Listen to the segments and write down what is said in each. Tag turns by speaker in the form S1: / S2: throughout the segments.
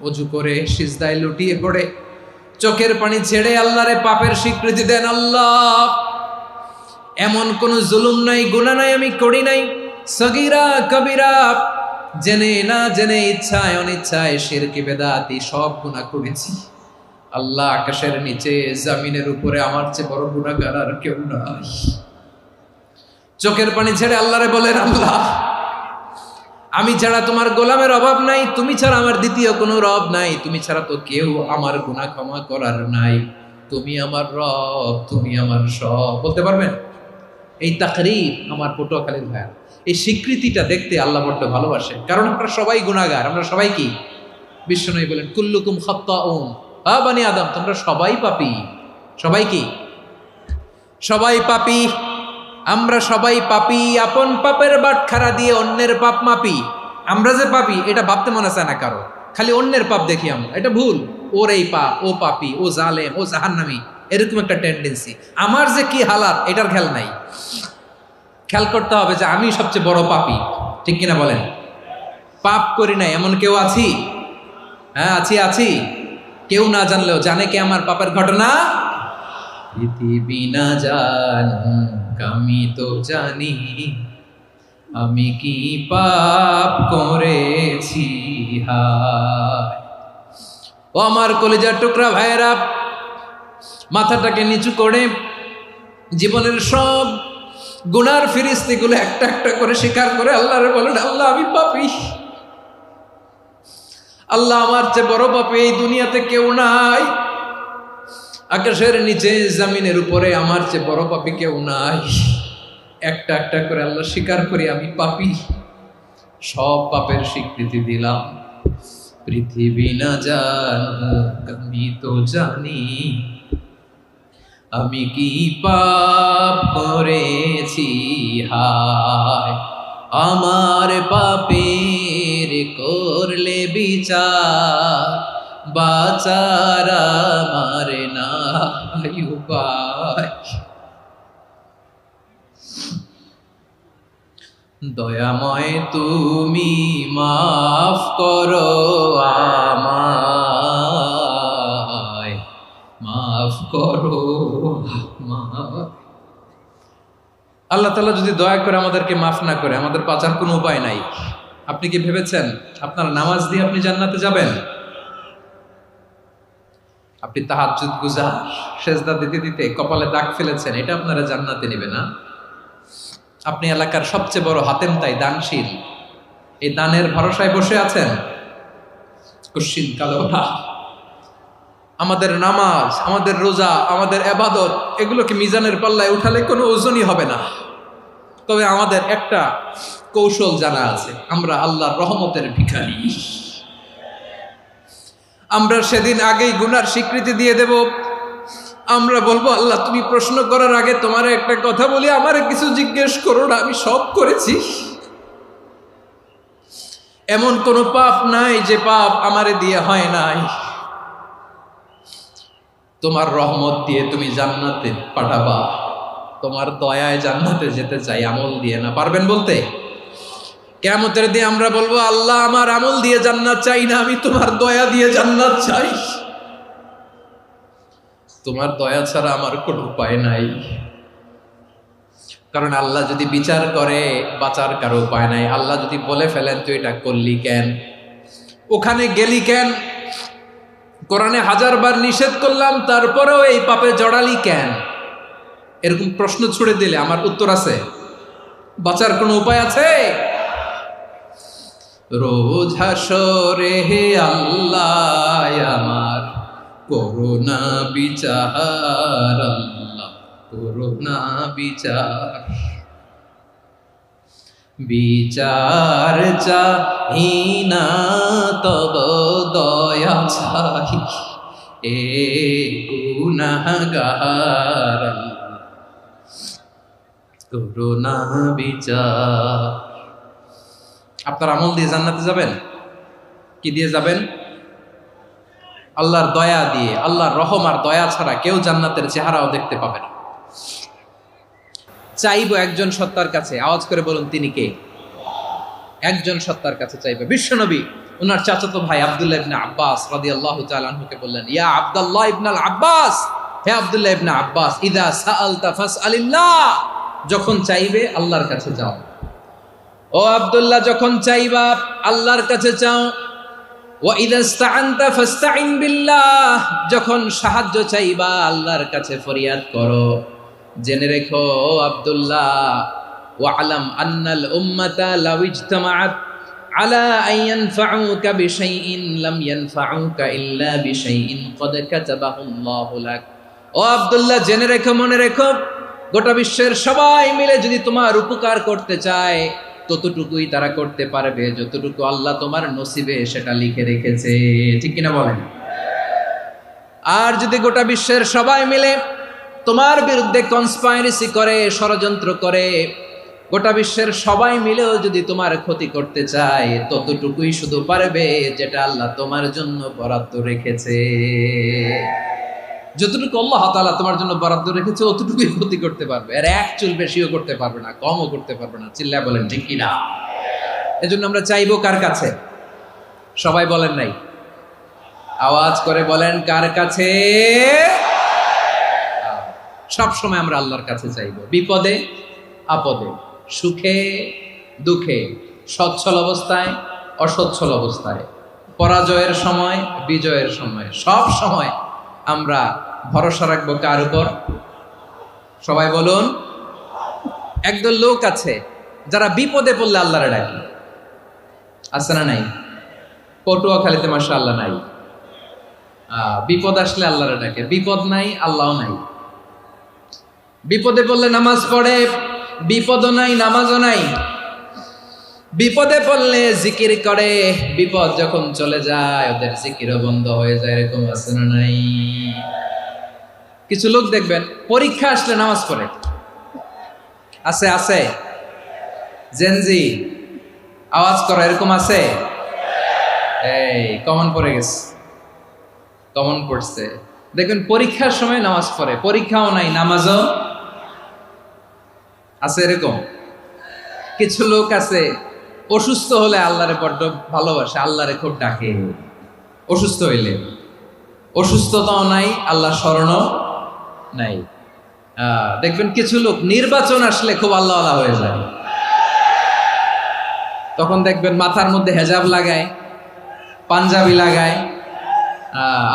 S1: অজু করে সিজদায় লুটিয়ে পড়ে চোখের পানি ছেড়ে আল্লাহরে পাপের স্বীকৃতি দেন। আল্লাহ, এমন কোন জুলুম নাই, গুনাহ নাই আমি করি নাই, সগীরা কবিরা, জেনে না জেনে, ইচ্ছায় অনিচ্ছায়, শিরকি বেদাতি সব গুনাহ করেছি। আল্লাহ, আকাশের নিচে জমিনের উপরে আমার চেয়ে বড় গুনাহগার আর কেউ নাই। চোখের পানি ছেড়ে আল্লাহরে বলেন, আল্লাহ, আমি ছাড়া তোমার গোলামের অভাব নাই, তুমি ছাড়া আমার দ্বিতীয় কোনো রব নাই, তুমি ছাড়া তো কেউ আমার গুনাহ ক্ষমা করার নাই, তুমি আমার রব, তুমি আমার সব। বলতে পারবেন? এই তাকরীর আমার পটুয়াখালীর ভাইয়া, এই স্বীকৃতিটা দেখতে আল্লাহ বড্ড ভালোবাসে, কারণ আমরা সবাই গুনাহগার। আমরা সবাই কি? বিশ্বনবী বলেন, কুল্লুকুম খাত্তাউন, বানি আদম, তোমরা সবাই পাপী। সবাই কি? সবাই পাপী। আমরা সবাই পাপী। আপন পাপের বাটখারা দিয়ে অন্যের পাপ মাপি। আমরা যে পাপী এটা ভাবতে মনে চায় না কারো, খালি অন্যের পাপ দেখি আমরা, এটা ভুল। ওর এই পাপ, ও পাপী, ও জালেম, ও জাহান্নামী, এরকম একটা টেন্ডেন্সি। আমার যে কি হালাত এটার খেয়াল নাই। খেয়াল করতে হবে যে আমি সবচেয়ে বড় পাপী, ঠিক কিনা বলেন? পাপ করি নাই এমন কেউ আছি? হ্যাঁ, আছি। কেউ না জানলেও জানে কে আমার পাপের ঘটনা? পৃথিবী না জানুক আমি তো জানি, আমি কি পাপ করেছি। হায় ও আমার কলিজার টুকরা ভাইয়েরা, মাথাটাকে নিচু করে জীবনের সব গুনার ফিরিস্তিগুলো একটা একটা করে স্বীকার করে আল্লাহরে বলেন, আল্লাহ, আমি পাপী। আল্লাহ, আমার চেয়ে বড় পাপী এই দুনিয়াতে কেউ নাই। আকাশের নিচে জমিনের উপরে আমার চেয়ে বড় পাপী কেউ নাই। একটা একটা করে আল্লাহ স্বীকার করি আমি পাপী। সব পাপের স্বীকৃতি দিলাম। পৃথিবী না জানুক আমি তো জানি, আমি কি পাপ করেছি। হায় আমার পাপের করলে বিচার, বাচার আমার নাই উপায়। দয়াময় তুমি মাফ করো আমায়, মাফ করো আমায়। আল্লাহ তাআলা যদি দয়া করে আমাদেরকে মাফ না করে, আমাদের বাঁচার কোনো উপায় নাই। আপনি কি ভেবেছেন আপনার নামাজ দিয়ে আপনি জান্নাতে যাবেন? আপনি তাহাজ্জুদ গুজার, সেজদা দিতে দিতে কপালে দাগ ফেলেছেন, এটা আপনারা জান্নাতে নেবে না। আপনি এলাকার সবচেয়ে বড় হাতেম তাই, দানশীল, এই দানের ভরসায় বসে আছেন, কুশ্চিন কালো না। আমাদের নামাজ, আমাদের রোজা, আমাদের ইবাদত, এগুলোকে মিজানের পাল্লায় উঠালে কোনো ওজনই হবে না। তবে আমাদের একটা কৌশল জানা আছে, আমরা আল্লাহর রহমতের ভিখারি। আমরা সেদিন আগেই গুনার স্বীকৃতি দিয়ে দেব। আমরা বলবো, আল্লাহ, তুমি প্রশ্ন করার আগে তোমার একটা কথা বলি, আমারে কিছু জিজ্ঞেস করো না, আমি সব করেছি। এমন কোন পাপ নাই যে পাপ আমারে দিয়ে হয় নাই। তোমার রহমত দিয়ে তুমি জান্নাতে পাঠাবা, তোমার দয়ায় জান্নাতে যেতে চাই, আমল দিয়ে না। পারবেন বলতে? কিয়ামতের দিন আমরা বলবো, আল্লাহ, আমার আমল দিয়ে জান্নাত চাই না, আমি তোমার দয়া দিয়ে জান্নাত চাই। তোমার দয়া ছাড়া আমার কোনো উপায় নাই। কারণ আল্লাহ যদি বিচার করে, বাঁচার কারো উপায় নাই। আল্লাহ যদি বলে ফেলেন তুই এটা করলি কেন, ওখানে গেলি কেন, কোরআনে 1000 বার নিষেধ করলাম তারপরেও এই পাপে জড়ালি কেন, এরকম প্রশ্ন ছুড়ে দিলে আমার উত্তর আছে? বাঁচার কোনো উপায় আছে? রোজ হাসরে হে আল্লাহ আমার করুণা বিচার, আল্লাহ করুণা বিচার। বিচার চাহি না তব দয়া চাহি, এ গুনাহগার, আল্লাহ করুণা বিচার। আপনার আমল দিয়ে জান্নাতে যাবেন? কি দিয়ে যাবেন? আল্লাহর দয়া দিয়ে। আল্লাহর রহম আর দয়া ছাড়া কেউ জান্নাতের চেহারাও দেখতে পাবে না। চাইবো একজন সত্তার কাছে, আওয়াজ করে বলুন তিনি কে? একজন সত্তার কাছে চাইবে। বিশ্বনবী ওনার চাচাতো ভাই আব্দুল্লাহ ইবনে আব্বাস রাদিয়াল্লাহু তাআলা আনহুকে বললেন, ইয়া আব্দুল্লাহ ইবনে আব্বাস, হে আব্দুল্লাহ ইবনে আব্বাস, ইযা সাআলতা ফাসআলিল্লাহ, যখন চাইবে আল্লাহর কাছে যাও। ও আব্দুল্লাহ, যখন চাইবা আল্লাহর কাছে চাও। ওয়া ইযা ইসতাআনতা ফাসতাইন বিল্লাহ, যখন সাহায্য চাইবা আল্লাহর কাছে ফরিয়াদ করো। জেনে রেখো আব্দুল্লাহ, ওয়া'লাম আন্নাল উম্মাতা লাউ ইজতামাআত আলা আন ইয়ানফাউকা বিশাইইন লাম ইয়ানফাউকা ইল্লা বিশাইইন ক্বাদ কাতাবাহু আল্লাহু লাক। ও আব্দুল্লাহ, জেনে রেখো, মনে রেখো, গোটা বিশ্বের সবাই মিলে যদি তোমার উপকার করতে চায় ততটুকুই তারা করতে পারবে যতটুকু আল্লাহ তোমার নসিবে সেটা লিখে রেখেছে। ঠিক কিনা বলেন? আর যদি গোটা বিশ্বের সবাই মিলে তোমার বিরুদ্ধে কনস্পাইরেসি করে, ষড়যন্ত্র করে, গোটা বিশ্বের সবাই মিলেও যদি তোমার ক্ষতি করতে চায় ততটুকুই শুধু পারবে যেটা আল্লাহ তোমার জন্য বরাদ্দ রেখেছে। যতটুকু আল্লাহ তাআলা তোমার জন্য বরাদ্দ রেখেছে অতটুকুই ক্ষতি করতে পারবে, আর এক চুল বেশিও করতে পারবে না, কমও করতে পারবে না। চিল্লায় বলেন ঠিক কিনা? এজন্য আমরা চাইবো কার কাছে? সবাই বলেন নাই, আওয়াজ করে বলেন কার কাছে? সব সময় আমরা আল্লাহর কাছে চাইবো, বিপদে আপদে, সুখে দুঃখে, সচ্ছল অবস্থায় অসচ্ছল অবস্থায়, পরাজয়ের সময় বিজয়ের সময়, সব সময় আমরা ভরসা রাখবো কার উপর? সবাই বলুন। একদল লোক আছে যারা বিপদে পড়লে আল্লাহরে ডাকে, আছে না নাই? পটুয়াখালীতে মাশাআল্লাহ নাই। বিপদ আসলে আল্লাহরে ডাকে, বিপদ নাই আল্লাহও নাই। বিপদে পড়লে নামাজ পড়ে, বিপদও নাই নামাজও নাই। বিপদে পড়লে জিকির করে, বিপদ যখন চলে যায় ওদের জিকিরও বন্ধ হয়ে যায়। এরকম আছে না নাই? কিছু লোক দেখবেন পরীক্ষা আসলে নামাজ পড়ে, আছে আছে। জেনজি আওয়াজ করো, এরকম আছে? এই কমন পড়ে গেছে, কমন পড়ছে। দেখবেন পরীক্ষার সময় নামাজ পড়ে, পরীক্ষাও নাই নামাজও আছে। এরকম কিছু লোক আছে অসুস্থ হলে আল্লাহরে বড্ড ভালোবাসে, আল্লাহরে খুব ডাকে। অসুস্থ হইলে অসুস্থতাও নাই, আল্লাহ স্মরণও নাই। দেখবেন কিছু লোক নির্বাচন আসলে খুব আল্লাহ আল্লাহ হয়ে যায়, তখন দেখবেন মাথার মধ্যে হেজাব লাগায়, পাঞ্জাবি লাগায়,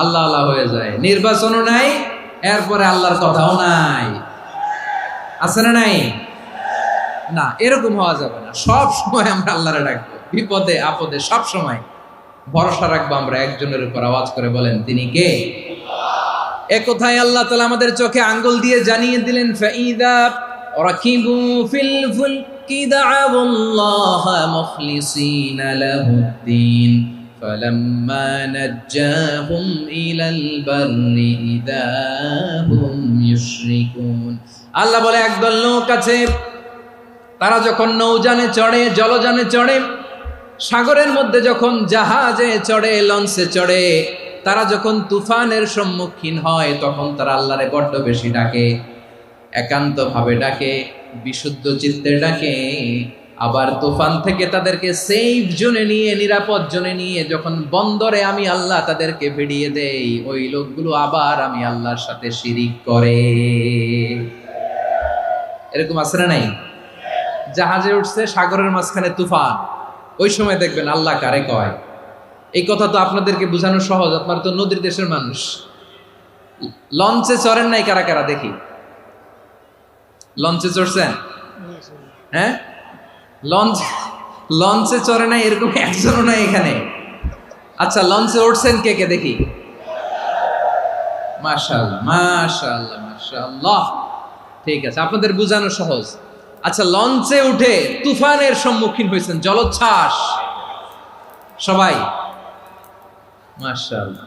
S1: আল্লাহ আল্লাহ হয়ে যায়। নির্বাচনও নাই, এরপরে আল্লাহর কথাও নাই। আছে না নাই? না, এরকম হওয়া যাবে না। সব সময় আমরা আল্লাহরে ডাকবো, বিপদে আপদে সব সময় ভরসা রাখবো আমরা একজনের উপর। আওয়াজ করে বলেন তিনি কে? এ কথাই আল্লাহ তাআলা আমাদের চোখে আঙ্গুল দিয়ে জানিয়ে দিলেন, ফাইদা রাকিবু ফিল ফুলকি দা'আউল্লাহা মুখলিসিনা লাহুদ্দিন ফালাম্মা নাজ্জাহুম ইলাল বাররি ইযা হুম ইউশরিকুন। আল্লাহ বলে একদল লোক আছে, তারা যখন নৌযানে চড়ে, জলযানে চড়ে, সাগরের মধ্যে যখন জাহাজে চড়ে, লঞ্চে চড়ে, তারা যখন তুফানের সম্মুখীন হয় তখন তারা আল্লাহরে বড্ড বেশি ডাকে, একান্তভাবে ডাকে, বিশুদ্ধ চিত্তে ডাকে। আবার তুফান থেকে তাদেরকে সেফ জোনে নিয়ে, নিরাপদ জোনে নিয়ে যখন বন্দরে আমি আল্লাহ তাদেরকে ভিড়িয়ে দেই, ওই লোকগুলো আবার আমি আল্লাহর সাথে শিরিক করে। এরকম আছে না নাই? জাহাজে উঠছে, সাগরের মাঝখানে তুফান, ওই সময় দেখবেন আল্লাহ কারে কয়। এই কথা তো আপনাদেরকে বোঝানো সহজ, আপনারা তো নদীর দেশের মানুষ। লঞ্চে চড়েন নাই কারা কারা দেখি? লঞ্চে চড়ছেন? হ্যাঁ, লঞ্চে চড়ে নাই এরকম একজনও নাই এখানে। আচ্ছা, লঞ্চে উঠছেন কে কে দেখি? মাশাআল্লাহ মাশাআল্লাহ মাশাআল্লাহ। ঠিক আছে, আপনাদের বোঝানো সহজ। আচ্ছা, লঞ্চে উঠে তুফানের সম্মুখীন হয়েছেন, জলোচ্ছ্বাস সবাই, মাশাআল্লাহ।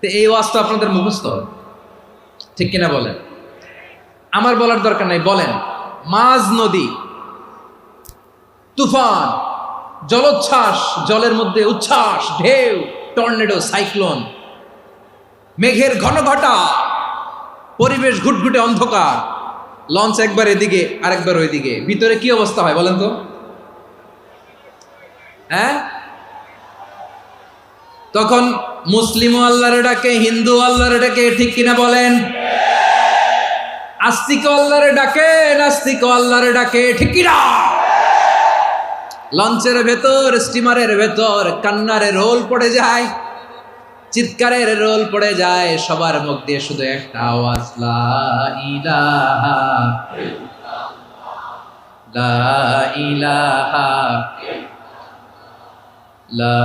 S1: তো এই ওয়াজ তো আপনাদের মুখস্থ, ঠিক কিনা বলেন? আমার বলার দরকার নাই, বলেন। মাঝ নদী, তুফান, জলোচ্ছ্বাস, জলের মধ্যে উচ্ছ্বাস, ঢেউ, টর্নেডো, সাইক্লোন, মেঘের ঘনঘটা, পরিবেশ ঘুটঘুটে অন্ধকার, লঞ্চ একবার এদিকে আরেকবার ওইদিকে, ভিতরে কি অবস্থা হয় বলেন তো? হ্যাঁ, তখন মুসলিমও আল্লাহর ডাকে, হিন্দু আল্লাহর ডাকে, ঠিক কিনা বলেন? আস্তিক আল্লাহর ডাকে, নাস্তিক আল্লাহর ডাকে, ঠিক কিনা? লঞ্চের ভেতর, স্টিমারের ভেতর কান্নারে রোল পড়ে যায়, চিৎকারের রোল পড়ে যায়, সবার মুখ দিয়ে শুধু একটা আওয়াজ, লা ইলাহা লা ইলাহা লা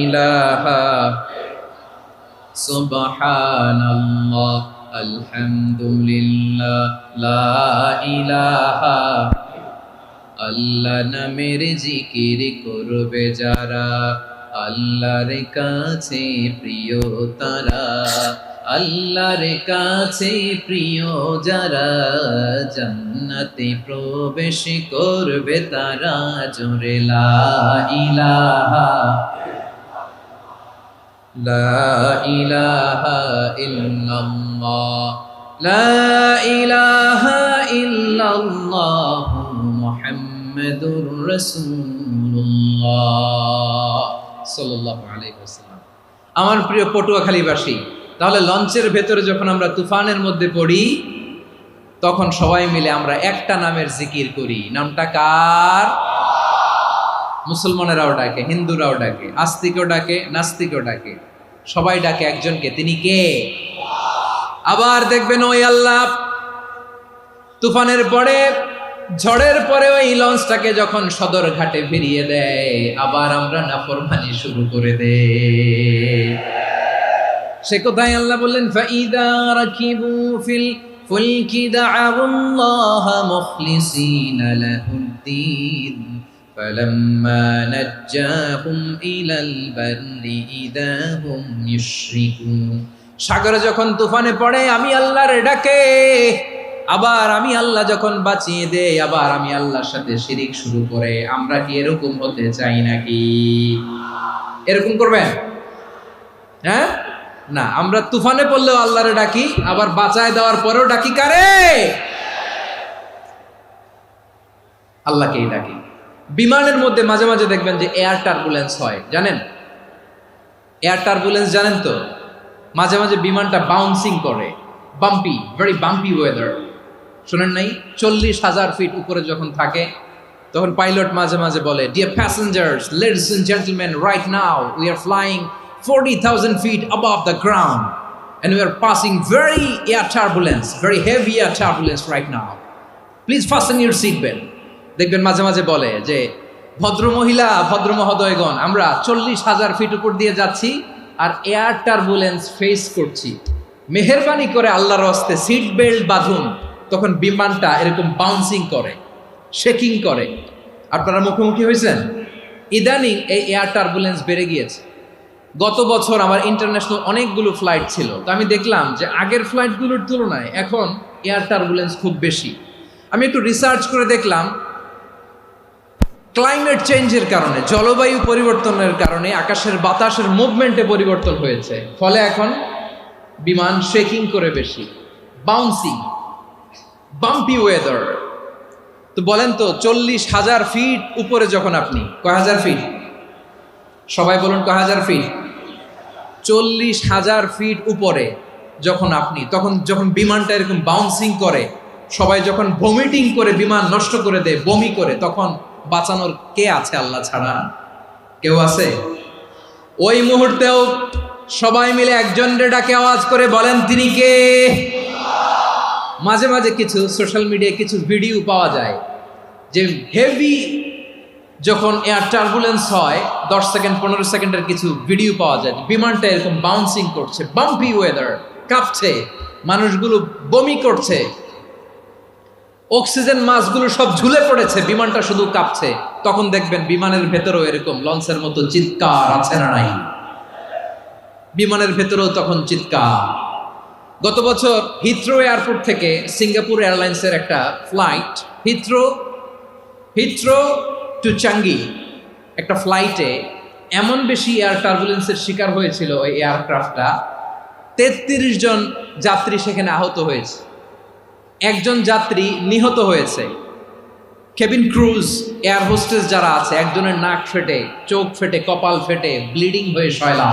S1: ইলাহা সুবহানাল্লাহ আলহামদুলিল্লাহ লা ইলাহা। আল্লাহ নামের জিকির করবে যারা, আল্লাহর কাছে প্রিয় তারা, আল্লাহর কাছে প্রিয় যারা, জান্নাতে প্রবেশ করবে তারা, জোরে লা ইলাহা লা ইলাহা ইল্লাল্লাহ লা ইলাহা ইল্লাল্লাহ মুহাম্মাদুর রাসূলুল্লাহ সাল্লাল্লাহু আলাইহি ওয়াসাল্লাম। আমার প্রিয় পটুয়াখালীবাসী, তাহলে লঞ্চের ভেতরে যখন আমরা তুফানের মধ্যে পড়ি, তখন সবাই মিলে আমরা একটা নামের জিকির করি। নামটা কার? মুসলমানেরাও ডাকে, হিন্দুরাও ডাকে, আস্তিকও ডাকে, নাস্তিকও ডাকে, সবাই ডাকে একজনকে, তিনি কে? আবার দেখবেন ওই আল্লাহ তুফানের পরে, ঝড়ের পরে ওই লঞ্চটাকে যখন সদর ঘাটে ফিরিয়ে দেয়, আবার আমরা নাফরমানি শুরু করে দেই। সে কোথায়? আল্লাহ বললেন, ফাইদা রাকিবু ফিল ফুলকি দা'আউল্লাহা মুখলিসিনা লাহুদ্দিন ফালাম্মা নাজ্জাহুম ইলাল বাররি ইযা হুম ইউশরিকুন। সাগরে যখন তুফানে পড়ে আমি আল্লাহর ডাকে, আবার আমি আল্লাহ যখন বাঁচিয়ে দেই, আবার আমি আল্লাহর সাথে শিরিক শুরু করে। আমরা কি এরকম হতে চাই নাকি? এরকম করবেন? হ্যাঁ না, আমরা তুফানে পড়লেও আল্লাহরে ডাকি, আবার বাঁচায় দেওয়ার পরেও ডাকি কারে? আল্লাহকেই ডাকি। বিমানের মধ্যে মাঝে মাঝে দেখবেন যে এয়ার টার্বুলেন্স হয়, জানেন? এয়ার টার্বুলেন্স জানেন তো? মাঝে মাঝে বিমানটা বাউন্সিং করে, বাম্পি, ভেরি বাম্পি ওয়েদার। শোনেন নাই? 40,000 ফিট উপরে যখন থাকে, তখন পাইলট মাঝে মাঝে বলে, dear passengers, ladies and gentleman, right now we are flying 40,000 feet above the ground and we are passing very air turbulence, very heavy air turbulence right now. Please fasten your seat belt. দেখবেন মাঝে মাঝে বলে যে, ভদ্র মহিলা, ভদ্র মহোদয়গণ, আমরা 40,000 ফিট উপর দিয়ে যাচ্ছি আর এয়ার টার্বুলেন্স ফেস করছি, মেহেরবানি করে আল্লাহর হস্তে সিট বেল্ট বাঁধুন। তখন বিমানটা এরকম বাউন্সিং করে, শেকিং করে। আপনারা মুখোমুখি হয়েছেন? ইদানিং এই এয়ার টার্বুলেন্স বেড়ে গিয়েছে। গত বছর আমার ইন্টারন্যাশনাল অনেকগুলো ফ্লাইট ছিল, তো আমি দেখলাম যে আগের ফ্লাইটগুলোর তুলনায় এখন এয়ার টার্বুলেন্স খুব বেশি। আমি একটু রিসার্চ করে দেখলাম, ক্লাইমেট চেঞ্জের কারণে, জলবায়ু পরিবর্তনের কারণে আকাশের বাতাসের মুভমেন্টে পরিবর্তন হয়েছে, ফলে এখন বিমান শেকিং করে বেশি, বাউন্সিং, বাম্পি ওয়েদার। তো বলেন তো, 40,000 ফিট উপরে যখন আপনি, কয় হাজার ফিট? সবাই বলুন, কয় হাজার ফিট? 40,000 ফিট উপরে যখন আপনি, তখন যখন বিমানটা এরকম বাউন্সিং করে, সবাই যখন ভমিটিং করে বিমান নষ্ট করে দেয়, বমি করে, তখন বাঁচানোর কে আছে আল্লাহ ছাড়া? কেউ আছে? ওই মুহূর্তেও সবাই মিলে একজনের ডাকে আওয়াজ করে বলেন, তিনি কে? মাঝে মাঝে কিছু সোশ্যাল মিডিয়ায় কিছু ভিডিও পাওয়া যায় যে হেভি যখন এয়ার টার্বুলেন্স হয়, 10 সেকেন্ড 15 সেকেন্ডের কিছু ভিডিও পাওয়া যায়, বিমানটা এরকম বাউন্সিং করছে, বাম্পি ওয়েদার, কাঁপছে, মানুষগুলো বমি করছে, অক্সিজেন মাস্কগুলো সব ঝুলে পড়েছে, বিমানটা শুধু কাঁপছে। তখন দেখবেন বিমানের ভেতরেও এরকম লঞ্চের মতো চিৎকার আছে না নাই? বিমানের ভেতরেও তখন চিৎকার। গত বছর হিথ্রো এয়ারপোর্ট থেকে সিঙ্গাপুর এয়ারলাইন্সের একটা ফ্লাইট, হিথ্রো টু চাঙ্গি, একটা ফ্লাইটে এমন বেশি এয়ার টার্বুলেন্সের শিকার হয়েছিল ওই এয়ারক্রাফটটা, 33 জন যাত্রী সেখানে আহত হয়েছে, একজন যাত্রী নিহত হয়েছে। কেবিন ক্রুজ, এয়ার হোস্টেস যারা আছে, একজনের নাক ফেটে, চোখ ফেটে, কপাল ফেটে, ব্লিডিং হয়ে শয়লা।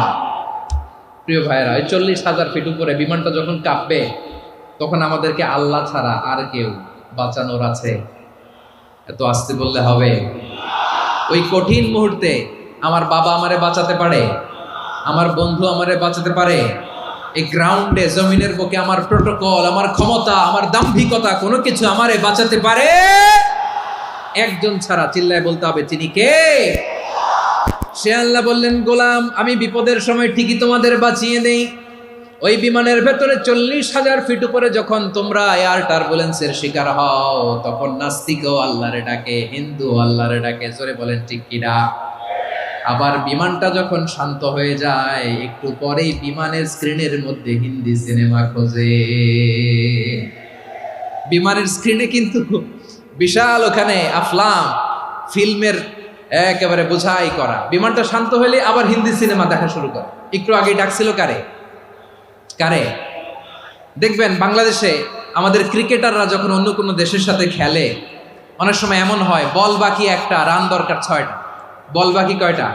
S1: প্রিয় ভাইয়েরা, ওই 40,000 ফিট উপরে বিমানটা যখন কাঁপবে, তখন আমাদেরকে আল্লাহ ছাড়া আর কেউ বাঁচানোর আছে? এত আসতে বললে হবে? ওই কঠিন মুহূর্তে আমার বাবা আমারে বাঁচাতে পারে, আমার বন্ধু আমারে বাঁচাতে পারে? এই গ্রাউন্ডে, জমিনের বুকে আমার প্রোটোকল, আমার ক্ষমতা, আমার দাম্ভিকতা, কোনো কিছু আমারে বাঁচাতে পারে? একজন ছাড়া। চিল্লায় বলতে হবে, তিনি কে? সে আল্লাহ বললেন, গোলাম, আমি বিপদের সময় ঠিকই তোমাদের বাঁচিয়ে দেই। ওই বিমানের ভেতরে 40,000 ফিট উপরে যখন তোমরা এয়ার টার্বুলেন্সের শিকার হও, তখন নাস্তিকও আল্লাহরে ডাকে, হিন্দু আল্লাহরে ডাকে। জোরে বলেন ঠিক কিনা? আবার বিমানটা যখন শান্ত হয়ে যায়, একটু পরেই বিমানের স্ক্রিনের মধ্যে হিন্দি সিনেমা খোঁজে। বিমানের স্ক্রিনে কিন্তু বিশাল ওখানে আফলাম, ফিল্মের একেবারে বোঝাই করা। বিমানটা শান্ত হলে আবার হিন্দি সিনেমা দেখা শুরু করে। একটু আগে ডাকছিল কারে? কারে? দেখবেন বাংলাদেশে আমাদের ক্রিকেটাররা যখন অন্য কোনো দেশের সাথে খেলে, অনেক সময় এমন হয়, বল বাকি একটা, রান দরকার 6টা। বল বাকি কয়টা?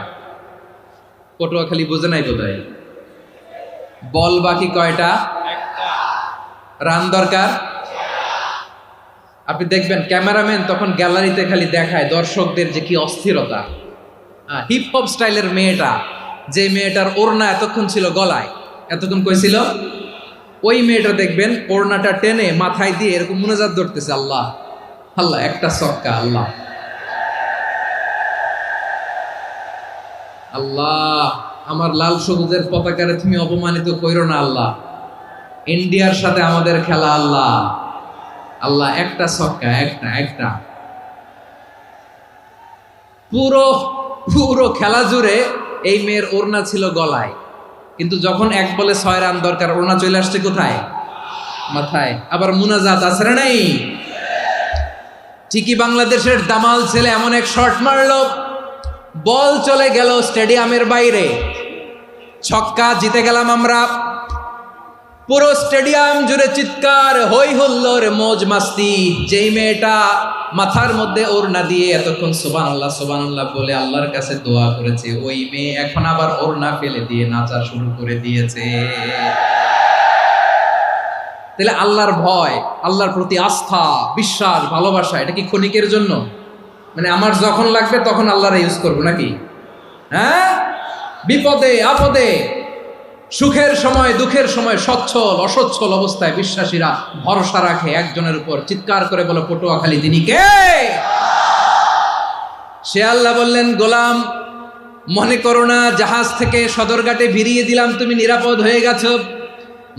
S1: পটুয়াখালী বুঝে নাই বোধহয়। বল বাকি কয়টা? রান দরকার। আপনি দেখবেন ক্যামেরাম্যান তখন গ্যালারিতে খালি দেখায় দর্শকদের যে কি অস্থিরতা। হিপ হপ স্টাইলের মেয়েটা, যে মেয়েটার ওড়না এতক্ষণ ছিল গলায়, এতক্ষণ কইছিল, ওই মেয়েটা দেখবেন ওড়নাটা টেনে মাথায় দিয়ে এরকম মুনাজাত ধরতেছে, আল্লাহ আল্লাহ, একটা সক্কা, আল্লাহ আল্লাহ, আমার লাল সবুজের পতাকারে তুমি অপমানিত কইরো না আল্লাহ, ইন্ডিয়ার সাথে আমাদের খেলা, আল্লাহ আল্লাহ, একটা সক্কা, একটা একটা। পুরো পুরো খেলা জুড়ে এই মেয়ের ওড়না ছিল গলায়, কিন্তু যখন 1 বলে 6 রান দরকার, ওড়না চলে আসছে কোথায়? মাথায়। আবার মুনাজাত আছে না নাই? ঠিকই বাংলাদেশের দামাল ছেলে এমন এক শট মারলো, বল চলে গেল স্টেডিয়ামের বাইরে, ছক্কা, জিতে গেলাম আমরা। পুরো স্টেডিয়াম জুড়ে চিৎকার, হই হুল্লোর, মৌজ মাস্তি। যেই মেয়েটা মাথার মধ্যে ওড়না দিয়ে এতক্ষণ সুবহানাল্লাহ সুবহানাল্লাহ বলে আল্লাহর কাছে দোয়া করেছে, ওই মেয়ে এখন আবার ওড়না ফেলে দিয়ে নাচা শুরু করে দিয়েছে। তাহলে আল্লাহর ভয়, আল্লাহর প্রতি আস্থা, বিশ্বাস, ভালোবাসা, এটা কি ক্ষণিকের জন্য? মানে আমার যখন লাগবে তখন আল্লাহরে ইউজ করবো নাকি? হ্যাঁ, বিপদে আপদে, সুখের সময় দুঃখের সময়, সচ্ছল অসচ্ছল অবস্থায় বিশ্বাসীরা ভরসা রাখে একজনের উপর। চিৎকার করে বলো, পটুয়াখালী, তিনি কে? সে আল্লাহ বললেন, গোলাম, মনে করো না জাহাজ থেকে সদরঘাটে ভিড়িয়ে দিলাম, তুমি নিরাপদ হয়ে গেছো।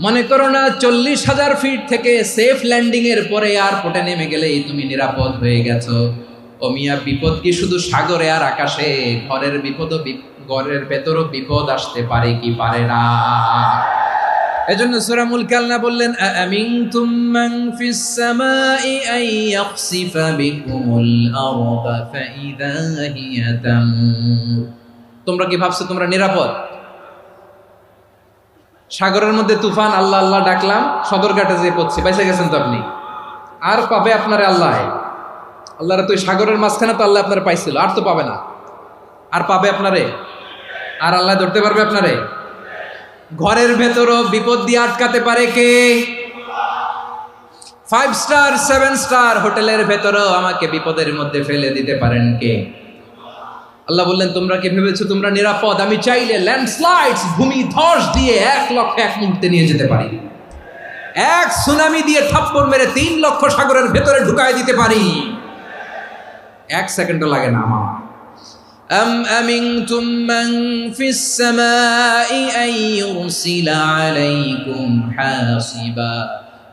S1: মনে করো না 40,000 ফিট থেকে সেফ ল্যান্ডিং এর পরে এয়ারপোর্টে নেমে গেলেই তুমি নিরাপদ হয়ে গেছো। ও মিয়া, বিপদ কি শুধু সাগরে আর আকাশে? ঘরের বিপদও, ঘরের ভেতরও বিপদ আসতে পারে কি পারে না? এজন্য সূরা মুলক আল্লাহ বললেন, আমিনতুম মান ফিস সামাই আন ইয়াখসিফা বিকুমুল আরদা ফাইযা হিয়া তামুর। তোমরা কি ভাবছো তোমরা নিরাপদ? সাগরের মধ্যে তুফান, আল্লাহ আল্লাহ ডাকলাম, সদরঘাটে যেয়ে পড়ছি, বাইসে গেছেন তো আপনি। আর পাবে আপনারে আল্লাহ? আল্লাহরা তো সাগরের মাঝখানে তো আল্লাহ আপনারা পাইছিল, আর তো পাবে না। আর পাবে আপনারে? আর আল্লাহ ধরতে পারবে আপনারে? ঘরের ভেতরও বিপদ দিয়ে আটকাতে পারে কে? 5 স্টার 7 স্টার হোটেলের ভেতরেও আমাকে বিপদের মধ্যে ফেলে দিতে পারেন কে? আল্লাহ বললেন, তোমরা কি ভেবেছো তোমরা নিরাপদ? আমি চাইলে ল্যান্ডস্লাইডস, ভূমি ধস দিয়ে 1 লক্ষ 1 মুহূর্তে নিয়ে যেতে পারি। 1 সুনামি দিয়ে থাপ্পড় মেরে 3 লক্ষ সাগরের ভেতরে ঢুকায় দিতে পারি। 1 সেকেন্ডও লাগে না আমার। أم أمنتم من في السماء أن يرسل عليكم حاصبا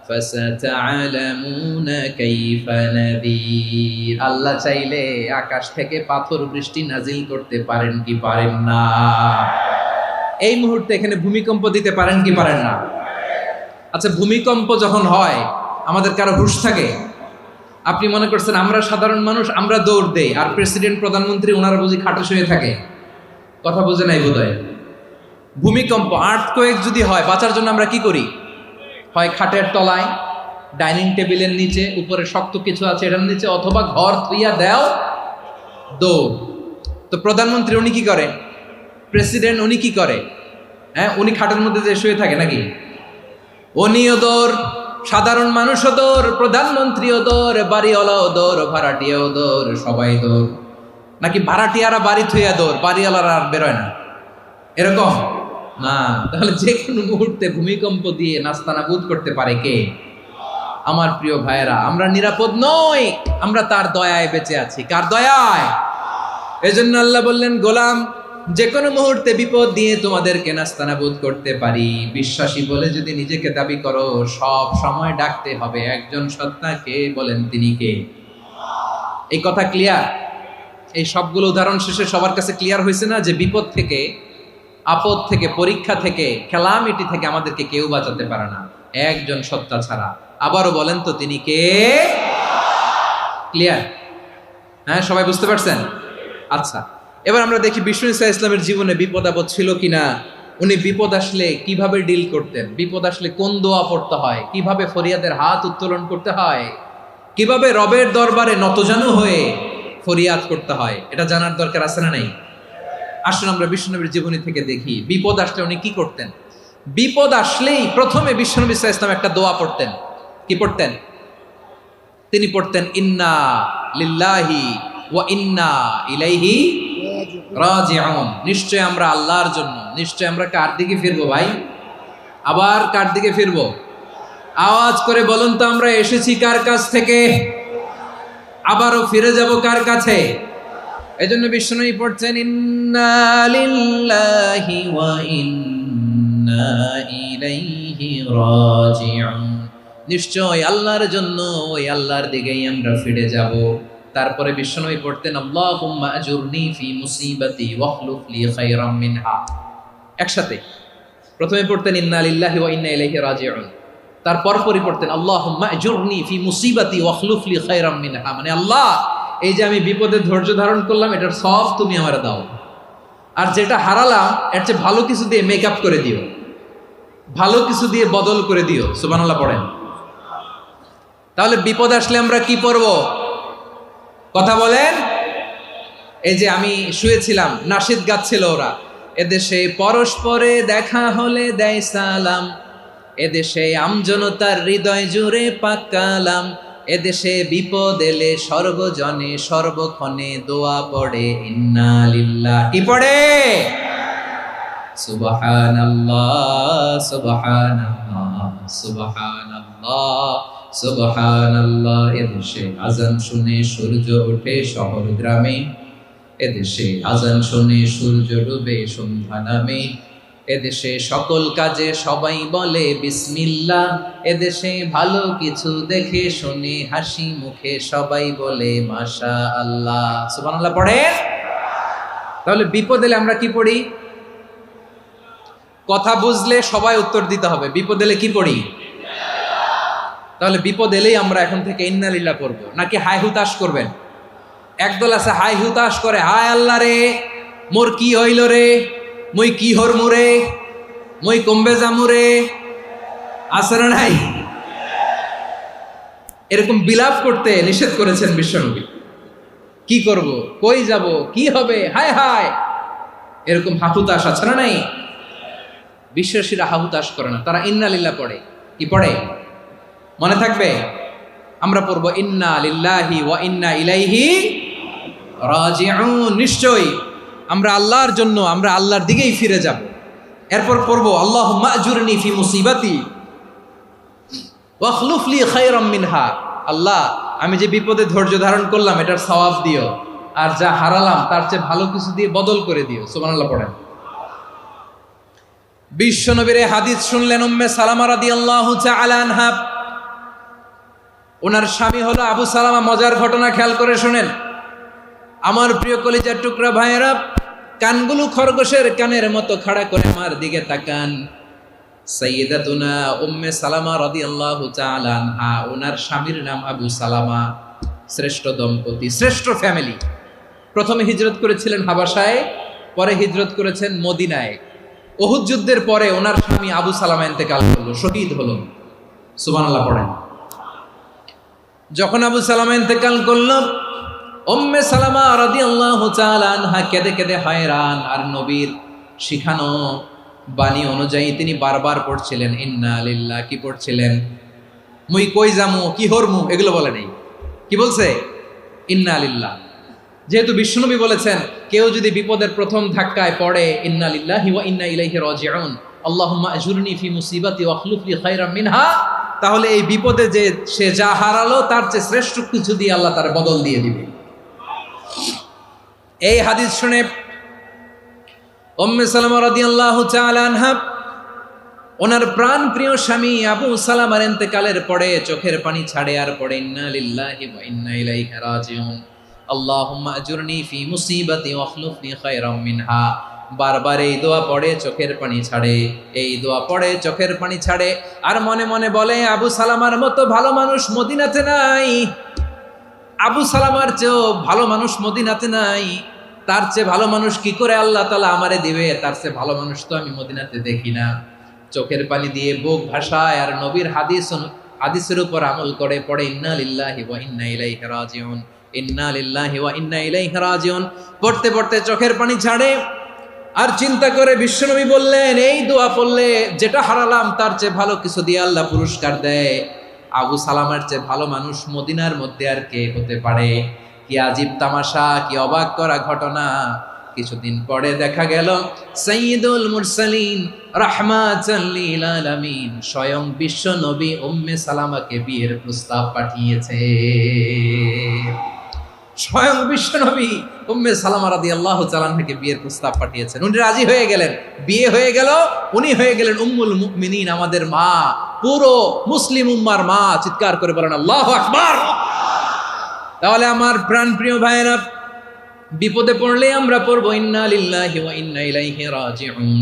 S1: فستعلمون كيف نذير। আল্লাহ চাইলে আকাশ থেকে পাথর বৃষ্টি নাজিল করতে পারেন কি পারেন না? এই মুহূর্তে এখানে ভূমিকম্প দিতে পারেন কি পারেন না? আচ্ছা, ভূমিকম্প যখন হয় আমাদের কারো হুঁশ থাকে? আপনি মনে করছেন আমরা সাধারণ মানুষ, আমরা দৌড় দেই, আর প্রেসিডেন্ট প্রধানমন্ত্রী ওনারা বুঝি খাটে শুয়ে থাকে? কথা বুঝে নাই বোধহয়। ভূমিকম্প, আর্থকোয়েক যদি হয়, বাঁচার জন্য আমরা কি করি? হয় খাটের তলায়, ডাইনিং টেবিলের নিচে, উপরে শক্ত কিছু আছে এটার নিচে, অথবা ঘর থুইয়া দেও দৌড়। তো প্রধানমন্ত্রী উনি কি করে, প্রেসিডেন্ট উনি কি করে? হ্যাঁ, উনি খাটের মধ্যে যে শুয়ে থাকে নাকি? উনিও দৌড়, সাধারণ মানুষও দৌড়, প্রধানমন্ত্রীও দৌড়, বাড়িওয়ালাও দৌড়, ভাড়াটিয়াও দৌড়, সবাই দৌড়। নাকি ভাড়াটিয়ারা বাড়ি থুইয়া দৌড়, বাড়িওয়ালারা আর বেরোয় না, এরকম না? তাহলে যে কোনো মুহূর্তে ভূমিকম্প দিয়ে নাস্তানাবুদ করতে পারে কে? আমার প্রিয় ভাইয়েরা, আমরা নিরাপদ নই, আমরা তার দয়ায় বেঁচে আছি। কার দয়ায়? এজন্য আল্লাহ বললেন, গোলাম, যে কোনো মুহূর্তে বিপদ দিয়ে তোমাদেরকে নাস্তানাবুদ করতে পারি। বিশ্বাসী বলে যদি নিজেকে দাবি করো, সব সময় ডাকতে হবে একজন সত্তাকে। বলেন তিনি কে? এই কথা ক্লিয়ার? এই সবগুলো উদাহরণ শেষে সবার কাছে ক্লিয়ার হয়েছে না যে বিপদ থেকে, আপদ থেকে, পরীক্ষা থেকে, ক্যালামিটি থেকে আমাদেরকে কেউ বাঁচাতে পারে না একজন সত্তা ছাড়া। আবারও বলেন তো তিনি কে? ক্লিয়ার? হ্যাঁ, সবাই বুঝতে পারছেন? আচ্ছা, এবার আমরা দেখি বিষ্ণু ঈসা ইসলামের জীবনে বিপদ আপদ ছিল কিনা। উনি বিপদ আসলে কিভাবে ডিল করতেন, বিপদ আসলে কোন দোয়া পড়তে হয়, কিভাবে ফরিয়াদের হাত উত্তোলন করতে হয়, কিভাবে রবের দরবারে নতজানু হয়ে ফরিয়াদ করতে হয়, এটা জানার দরকার আছে না নাই? আসুন আমরা বিশ্বনবীর জীবনী থেকে দেখি বিপদ আসলে উনি কি করতেন। বিপদ আসলেই প্রথমে বিশ্বনবী সাল্লাল্লাহু আলাইহি ওয়াসাল্লাম একটা দোয়া পড়তেন। কি পড়তেন? তিনি পড়তেন, ইন্না লিল্লাহি ওয়া ইন্না ইলাইহি রাজিউন। নিশ্চয় আমরা আল্লাহর জন্য, নিশ্চয় আমরা কার দিকে ফিরবো ভাই? আবার কার দিকে ফিরবো? আওয়াজ করে বলুন তো, আমরা এসেছি কার কাছ থেকে, আবারও ফিরে যাব কার কাছে? এজন্য বিষ্ণুই পড়ছেন, ইন্না লিল্লাহি ওয়া ইন্না ইলাইহি রাজিউন। নিশ্চয় আল্লাহর জন্য, ওই আল্লাহর দিকেই আমরা ফিরে যাব। তারপরে বিষ্ণুই পড়তেন, আল্লাহুম্মা আজুরনি ফি মুসিবাতি ওয়াখলুফ লি খায়রাম মিনহা। একসাথে প্রথমে পড়তেন ইন্না লিল্লাহি ওয়া ইন্না ইলাইহি রাজিউন, তারপর পরে পড়তেন আল্লাহুম্মা আজুরনি ফি মুসিবাতি ওয়াখলুফ লি খায়রাম মিনহা। মানে আল্লাহ, এই যে আমি বিপদে ধৈর্য ধারণ করলাম, এটার সব তুমি আমারে দাও, আর যেটা হারালাম এর চেয়ে ভালো কিছু দিয়ে মেকআপ করে দিও, ভালো কিছু দিয়ে বদল করে দিও। সুবহানাল্লাহ পড়েন। তাহলে বিপদ আসলে আমরা কি পড়ব? কথা বলেন। এই যে আমি শুয়েছিলাম, নাশিদ গাচ্ছিল ওরা, এদেশে পরস্পরে দেখা হলে দেয় সালাম, এদেশে আমজনতার হৃদয় জুড়ে পাকালাম, এদেশে বিপদ এলে সর্বজনে সর্বক্ষণে দোয়া পড়ে ইন্না লিল্লাহ। কি পড়ে? সুবহানাল্লাহ সুবহানাল্লাহ সুবহানাল্লাহ সুবহানাল্লাহ। এদেশে আজান শুনে সূর্য ওঠে শহর গ্রামে, এদেশে আজান শুনে সূর্য ডুবে সন্ধ্যা নামে, এদেশে সকল কাজে সবাই বলে বিসমিল্লাহ, এদেশে ভালো কিছু দেখে শুনে হাসি মুখে সবাই বলে মাশাআল্লাহ। সুবহানাল্লাহ পড়ে। তাহলে বিপদ এলে আমরা কি পড়ি? কথা বুঝলে সবাই উত্তর দিতে হবে, বিপদ এলে কি পড়ি? তাহলে বিপদ এলেই আমরা এখন থেকে ইন্না লিল্লাহ পড়বো, নাকি হাই হুতাশ করবেন? একদল আছে হাই হুতাশ করে, হায় আল্লাহ রে মোর কি হইল রে, মই কি হরমু রে, মই কমবে জামু রে, আছে না নাই? এরকম বিলাপ করতে নিষেধ করেছেন বিশ্বনবী। কি করব, কই যাব, কি হবে, হায় হায়, এরকম হাহুতাশ আছে না নাই? বিশ্বাসীরা হাহুতাশ করে না, তারা ইন্না লিল্লাহ পড়ে। কি পড়ে? মনে থাকবে? আমরা পড়বো ইন্না লিল্লাহি ওয়া ইন্না ইলাইহি রাজিউন। নিশ্চয়ই আমরা আল্লাহর জন্য, আমরা আল্লাহর দিকেই ফিরে যাব। এরপর পড়বো আল্লাহুম্মা আজুরনি ফি মুসিবাতি ওয়াখলুফ লি খায়রাম মিনহা। আল্লাহ, আমি যে বিপদে ধৈর্য ধারণ করলাম এটার সওয়াব দিও, আর যা হারালাম তার চেয়ে ভালো কিছু দিয়ে বদল করে দিও। সুবহানাল্লাহ পড়েন। বিশ্বনবীর হাদিস শুনলেন উম্মে সালামা রাদিয়াল্লাহু তাআলা আনহা। ওনার স্বামী হলো আবু সালামা। মজার ঘটনা খেয়াল করে শুনেন আমার প্রিয় কলিজার টুকরা ভাইয়েরা। কানগুলো খরগোশের কানের মতো খাড়া করে আমার দিকে তাকান। সাইয়্যিদাতুনা উম্মে সালামা রাদিয়াল্লাহু তাআলা আনহা, ওনার স্বামীর নাম আবু সালামা। শ্রেষ্ঠ দম্পতি, শ্রেষ্ঠ ফ্যামিলি। প্রথমে হিজরত করেছিলেন হাবাসায়, পরে হিজরত করেছেন মদিনায়। উহুদ যুদ্ধের পরে ওনার স্বামী আবু সালামা ইন্তেকাল করলো, শহীদ হলো। সুবহানাল্লাহ পড়েন। যখন আবু সালামা ইন্তেকাল করল, উম্মে সালামা রাদিয়াল্লাহু তাআলা আনহা কেঁদে কেঁদে হয়রান। আর নবীর শিখানো বাণী অনুযায়ী তিনি বারবার পড়ছিলেন ইন্না লিল্লাহ। কি পড়ছিলেন? মুই কই যামু, কি হরমু, এগুলো বলে নেই। কি বলছে? ইন্না লিল্লাহ। যেহেতু বিশ্বনবী বলেছেন কেউ যদি বিপদের প্রথম ধাক্কায় পড়ে ইন্না লিল্লাহি ওয়া ইন্না ইলাইহি রাজিউন, আল্লাহুম্মা আজুরনি ফি মুসিবাতি ওয়া আখলুফ লি খায়রাম মিনহা, তাহলে এই বিপদে যে সে যা হারালো তার চেয়ে শ্রেষ্ঠ কিছু দিয়ে আল্লাহ তার বদল দিয়ে দিবে। এই হাদিস শুনে উম্মে সালামা রাদিয়াল্লাহু তাআলা আনহা ওনার প্রাণ প্রিয় স্বামী আবু সালামার ইন্তেকালের পরে চোখের পানি ছাড়ে আর পড়ে ইন্না লিল্লাহি ওয়া ইন্না ইলাইহি রাজিউন, আল্লাহুম্মা আজুরনি ফি মুসিবাতি ওয়া আখলুফ লি খায়রাম মিনহা। বারবার এই দোয়া পড়ে চোখের পানি ছাড়ে, এই দোয়া পড়ে চোখের পানি ছাড়ে, আর মনে মনে বলে আবু সালামার মতো ভালো মানুষ মদিনাতে নাই, আবু সালামার চেয়েও ভালো মানুষ মদিনাতে নাই, তার চেয়ে ভালো মানুষ কি করে আল্লাহ তাআলা আমারে দিবে, তার চেয়ে ভালো মানুষ তো আমি মদিনাতে দেখি না। চোখের পানি দিয়ে বুক ভাসায় আর নবীর হাদিসের উপর আমল করে পড়ে ইন্না লিল্লাহি ওয়া ইন্না ইলাইহি রাজিউন, ইন্না লিল্লাহি ওয়া ইন্না ইলাইহি রাজিউন। পড়তে পড়তে চোখের পানি ছাড়ে আর চিন্তা করে বিশ্বনবী বললেন এই দোয়া পড়লে যেটা হারালাম তার চেয়ে ভালো কিছু দিয়ে আল্লাহ পুরস্কার দেয়। আবু সালামার চেয়ে ভালো মানুষ মদিনার মধ্যে আর কে হতে পারে? কি আজীব তামাশা, কি অবাক করা ঘটনা। কিছুদিন পরে দেখা গেল সাইয়্যিদুল মুরসালিন রাহমাতাল লিল আলামিন স্বয়ং বিশ্ব নবী উম্মে সালামাকে বিয়ের প্রস্তাব পাঠিয়েছে। স্বয়ং বিশ্ব নবী উম্মে সালামা রাদিয়াল্লাহু তাআলা থেকে বিয়ের প্রস্তাব পাঠিয়েছেন। উনি রাজি হয়ে গেলেন, বিয়ে হয়ে গেল, উনি হয়ে গেলেন উম্মুল মুমিনিন, আমাদের মা, পুরো মুসলিম উম্মার মা। চিৎকার করে বলেন আল্লাহু আকবার। তাহলে আমার প্রাণ প্রিয় ভাইয়েরা, বিপদে পড়লে আমরা পড়বো ইন্না লিল্লাহি ওয়া ইন্না ইলাইহি রাজিউন,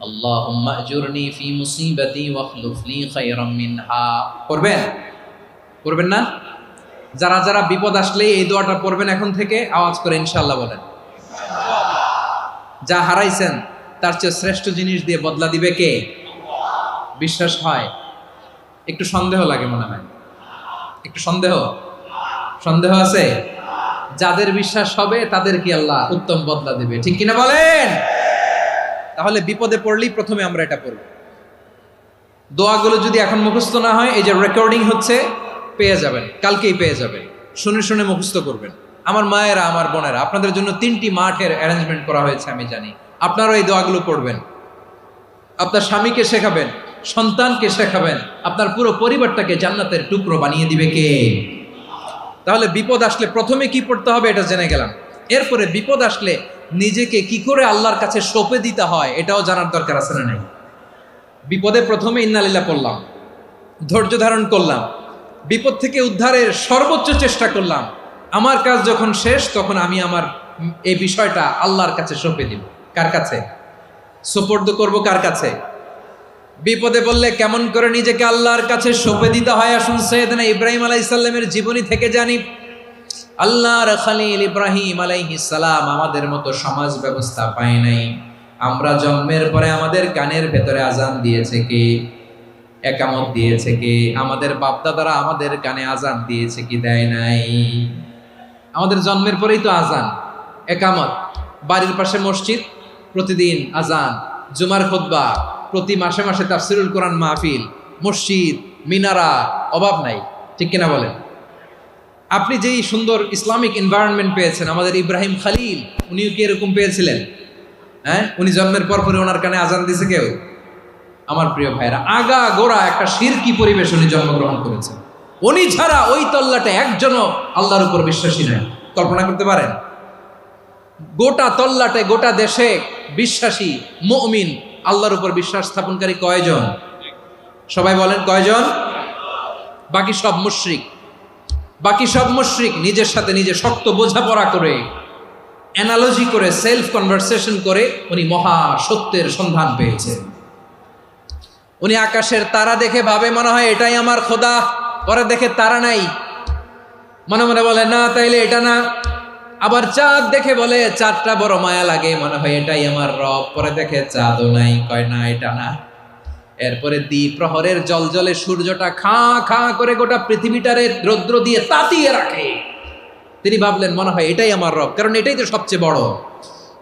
S1: আল্লাহুম্মা আজুরনি ফি মুসিবাতি ওয়া আখলুফ লি খায়রাম মিনহা। পড়বেন? পড়বেন না? যারা যারা বিপদ আসলে এই দোয়াটা পড়বেন এখন থেকে আওয়াজ করে ইনশাআল্লাহ বলেন। যা হারাইছেন তার চেয়ে শ্রেষ্ঠ জিনিস দিয়ে বদলা দিবে কে? বিশ্বাস হয়? একটু সন্দেহ লাগে মনে হয়, একটু সন্দেহ আছে? যাদের বিশ্বাস হবে তাদের কি আল্লাহ উত্তম বদলা দিবে, ঠিক কিনা বলেন? তাহলে বিপদে পড়লেই প্রথমে আমরা এটা পড়ব। দোয়াগুলো যদি এখন মুখস্থ না হয়, এই যে রেকর্ডিং হচ্ছে, পেয়ে যাবেন, কালকেই পেয়ে যাবেন। শুনে শুনে মুখস্থ করবেন। আমার মায়েরা, আমার বোনেরা, আপনাদের জন্য 3টি মাঠের অ্যারেঞ্জমেন্ট করা হয়েছে, আমি জানি। আপনারাও এই দোয়াগুলো পড়বেন, আপনার স্বামীকে শেখাবেন, সন্তানকে শেখাবেন, আপনার পুরো পরিবারটাকে জান্নাতের টুকরো বানিয়ে দিবে কে? তাহলে বিপদ আসলে প্রথমে কি পড়তে হবে এটা জেনে গেলাম। এরপরে বিপদ আসলে নিজেকে কি করে আল্লাহর কাছে সঁপে দিতে হয় এটাও জানার দরকার আছে না নাই? বিপদে প্রথমে ইন্না লিল্লাহ পড়লাম, ধৈর্য ধারণ করলাম, বিপদ থেকে উদ্ধারের সর্বোচ্চ চেষ্টা করলাম। আমার কাজ যখন শেষ তখন আমি আমার এই বিষয়টা আল্লাহর কাছে সঁপে দিব। কার কাছে সুপর্দ করব? কার কাছে? বিপদে বললে কেমন করে নিজেকে আল্লাহর কাছে সঁপে দিতে হয় আসুন সাইয়েদনা ইব্রাহিম আলাইহিস সালামের জীবনী থেকে জানি। আল্লাহর খলিল ইব্রাহিম আলাইহিস সালাম আমাদের মতো সমাজ ব্যবস্থা পায় নাই। আমরা জন্মের পরে আমাদের কানের ভেতরে আজান দিয়েছে কে? একামত দিয়েছে কে? আমাদের বাপদাদারা আমাদের কানে আজান দিয়েছে কি? দেয় নাই। আমাদের জন্মের পরেই তো আজান, একামত, বাড়ির পাশে মসজিদ, প্রতিদিন আজান, জুমার খুতবা, প্রতি মাসে মাসে তাফসিরুল কোরআন মাহফিল, মসজিদ, মিনারা, অভাব নাই, ঠিক কিনা বলেন? আপনি যেই সুন্দর ইসলামিক এনভায়রনমেন্ট পেয়েছেন, আমাদের ইব্রাহিম খলিল উনিও কি এরকম পেয়েছিলেন? হ্যাঁ, উনি জন্মের পর পরে ওনার কানে আজান দিয়েছে কেউ? আমার প্রিয় ভাইরা, আগা গোড়া একটা শিরকি পরিবেশ উনি জন্মগ্রহণ করেছেন। উনি ছাড়া ওই তল্লাটে একজনও আল্লাহর উপর বিশ্বাসী নয়। কল্পনা করতে পারেন? গোটা তল্লাটে, গোটা দেশে বিশ্বাসী মুমিন, আল্লাহর উপর বিশ্বাস স্থাপনকারী কয়জন? সবাই বলেন কয়জন? বাকি সব মুশরিক। বাকি সব মুশরিক নিজের সাথে নিজে শক্ত বোঝাপড়া করে, অ্যানালজি করে, সেলফ কনভারসেশন করে উনি মহা সত্যের সন্ধান পেয়েছে। উনি আকাশের তারা দেখে ভাবে মনে হয় এটাই আমার খোদা, পরে দেখে তারা নাই, মনে মনে বলে না তাইলে এটা না। আবার চাঁদ দেখে বলে চাঁদটা বড় মায়া লাগে, মনে হয় এটাই আমার রব, পরে দেখে চাঁদও নাই, কয় না এটা না। এরপরে দ্বিপ্রহরের জলজলে সূর্যটা খা খা করে গোটা পৃথিবীটারে রৌদ্র দিয়ে তাতিয়ে রাখে। তিনি ভাবলেন মনে হয় এটাই আমার রব, কারণ এটাই তো সবচেয়ে বড়।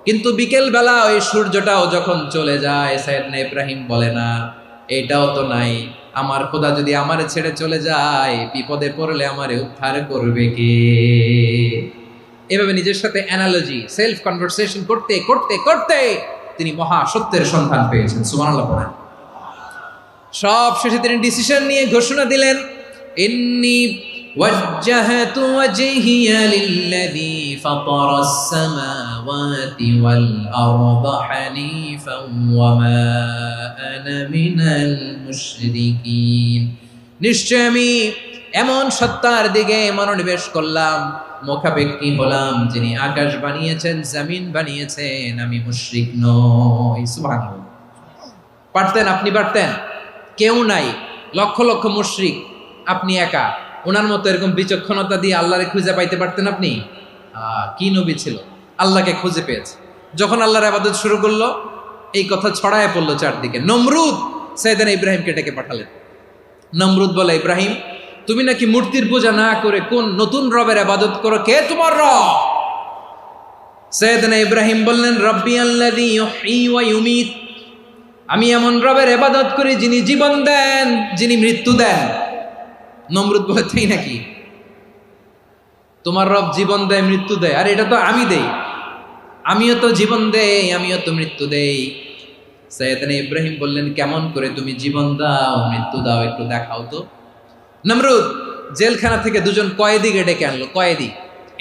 S1: কিন্তু বিকেল বেলা ওই সূর্যটাও যখন চলে যায়, সাইয়েদনা ইব্রাহিম বলে না এটাও তো নাই, আমার খোদা যদি আমারে ছেড়ে চলে যায়, বিপদে পড়লে আমারে উদ্ধার করবে কে? এভাবে নিজের সাথে অ্যানালজি, সেলফ কনভারসেশন করতে করতে করতে তিনি মহা সত্যের সন্ধান পেয়েছেন। সুবহানাল্লাহ পড়েন। সব শেষে তিনি ডিসিশন নিয়ে ঘোষণা দিলেন, ইন্নী ওয়াজ্জাহতু ওয়াজহিয়া লিল্লাযী ফাতারাস সামাওয়াতি ওয়াল আরদা হানিফান ওয়া মা আনা মিনাল মুশরিকিন। নিশ্চয় আমি এমন সত্তার দিকে মনোনিবেশ করলাম, মুখাপেক্ষী হলাম, যিনি আকাশ বানিয়েছেন, জমিন বানিয়েছেন, আমি মুশরিক নই। সুবহানাল্লাহ। পারতেন, আপনি পারতেন? কেউ নাই, লক্ষ লক্ষ মুশরিক, আপনি একা। ওনার মতো এরকম বিচক্ষণতা দিয়ে আল্লাহরে খুঁজে পাইতে পারতেন আপনি? কি নবী ছিল, আল্লাহকে খুঁজে পেয়েছে। যখন আল্লাহর ইবাদত শুরু করলো, এই কথা ছড়ায় পড়লো চারদিকে। নমরুদ সাইয়েদনা ইব্রাহিমকে ডেকে পাঠালেন। নমরুদ বলে, ইব্রাহিম তুমি নাকি মূর্তির পূজা না করে কোন নতুন রবের ইবাদত করো, কে তোমার রব? সাইয়েদনা ইব্রাহিম বললেন, রব্বি আল্লাযী ইউহয়ী ওয়া ইউমীত, আমি এমন রবের ইবাদত করি যিনি জীবন দেন, যিনি মৃত্যু দেন। নমরুদ বলে, তাই নাকি? তোমার রব জীবন দেয়, মৃত্যু দেয়, আর এটা তো আমি দেই, আমিও তো জীবন দেই, আমিও তো মৃত্যু দেই। সাইয়েদনা ইব্রাহিম বললেন, কেমন করে তুমি জীবন দাও, মৃত্যু দাও, একটু দেখাও তো। নমরুদ জেলখানা থেকে দুজন কয়েদিকে ডেকে আনলো, কয়েদি